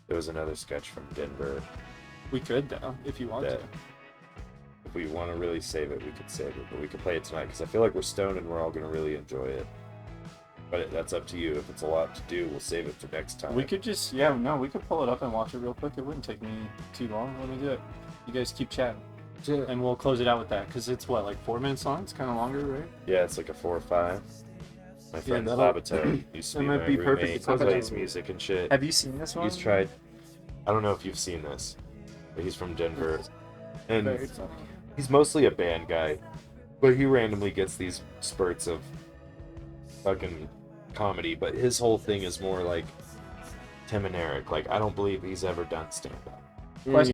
There was another sketch from Denver We could though, if you want that to. if we want to really save it, we could save it, but we could play it tonight because I feel like we're stoned and we're all gonna really enjoy it. But that's up to you. If it's a lot to do, we'll save it for next time. We could just, we could pull it up and watch it real quick. It wouldn't take me too long. Let me do it. You guys keep chatting. Yeah. And we'll close it out with that, because it's what, like 4 minutes long? It's kind of longer, right? Yeah, it's like a 4 or 5. My friend that'll- Labato used to that be might my be perfect roommate. to close it Plays out. music and shit. Have you seen this one? He's tried. I don't know if you've seen this, but he's from Denver, and Very funny. he's mostly a band guy, but he randomly gets these spurts of fucking comedy. But his whole thing is more like Tim and Eric. Like I don't believe he's ever done stand up. Question.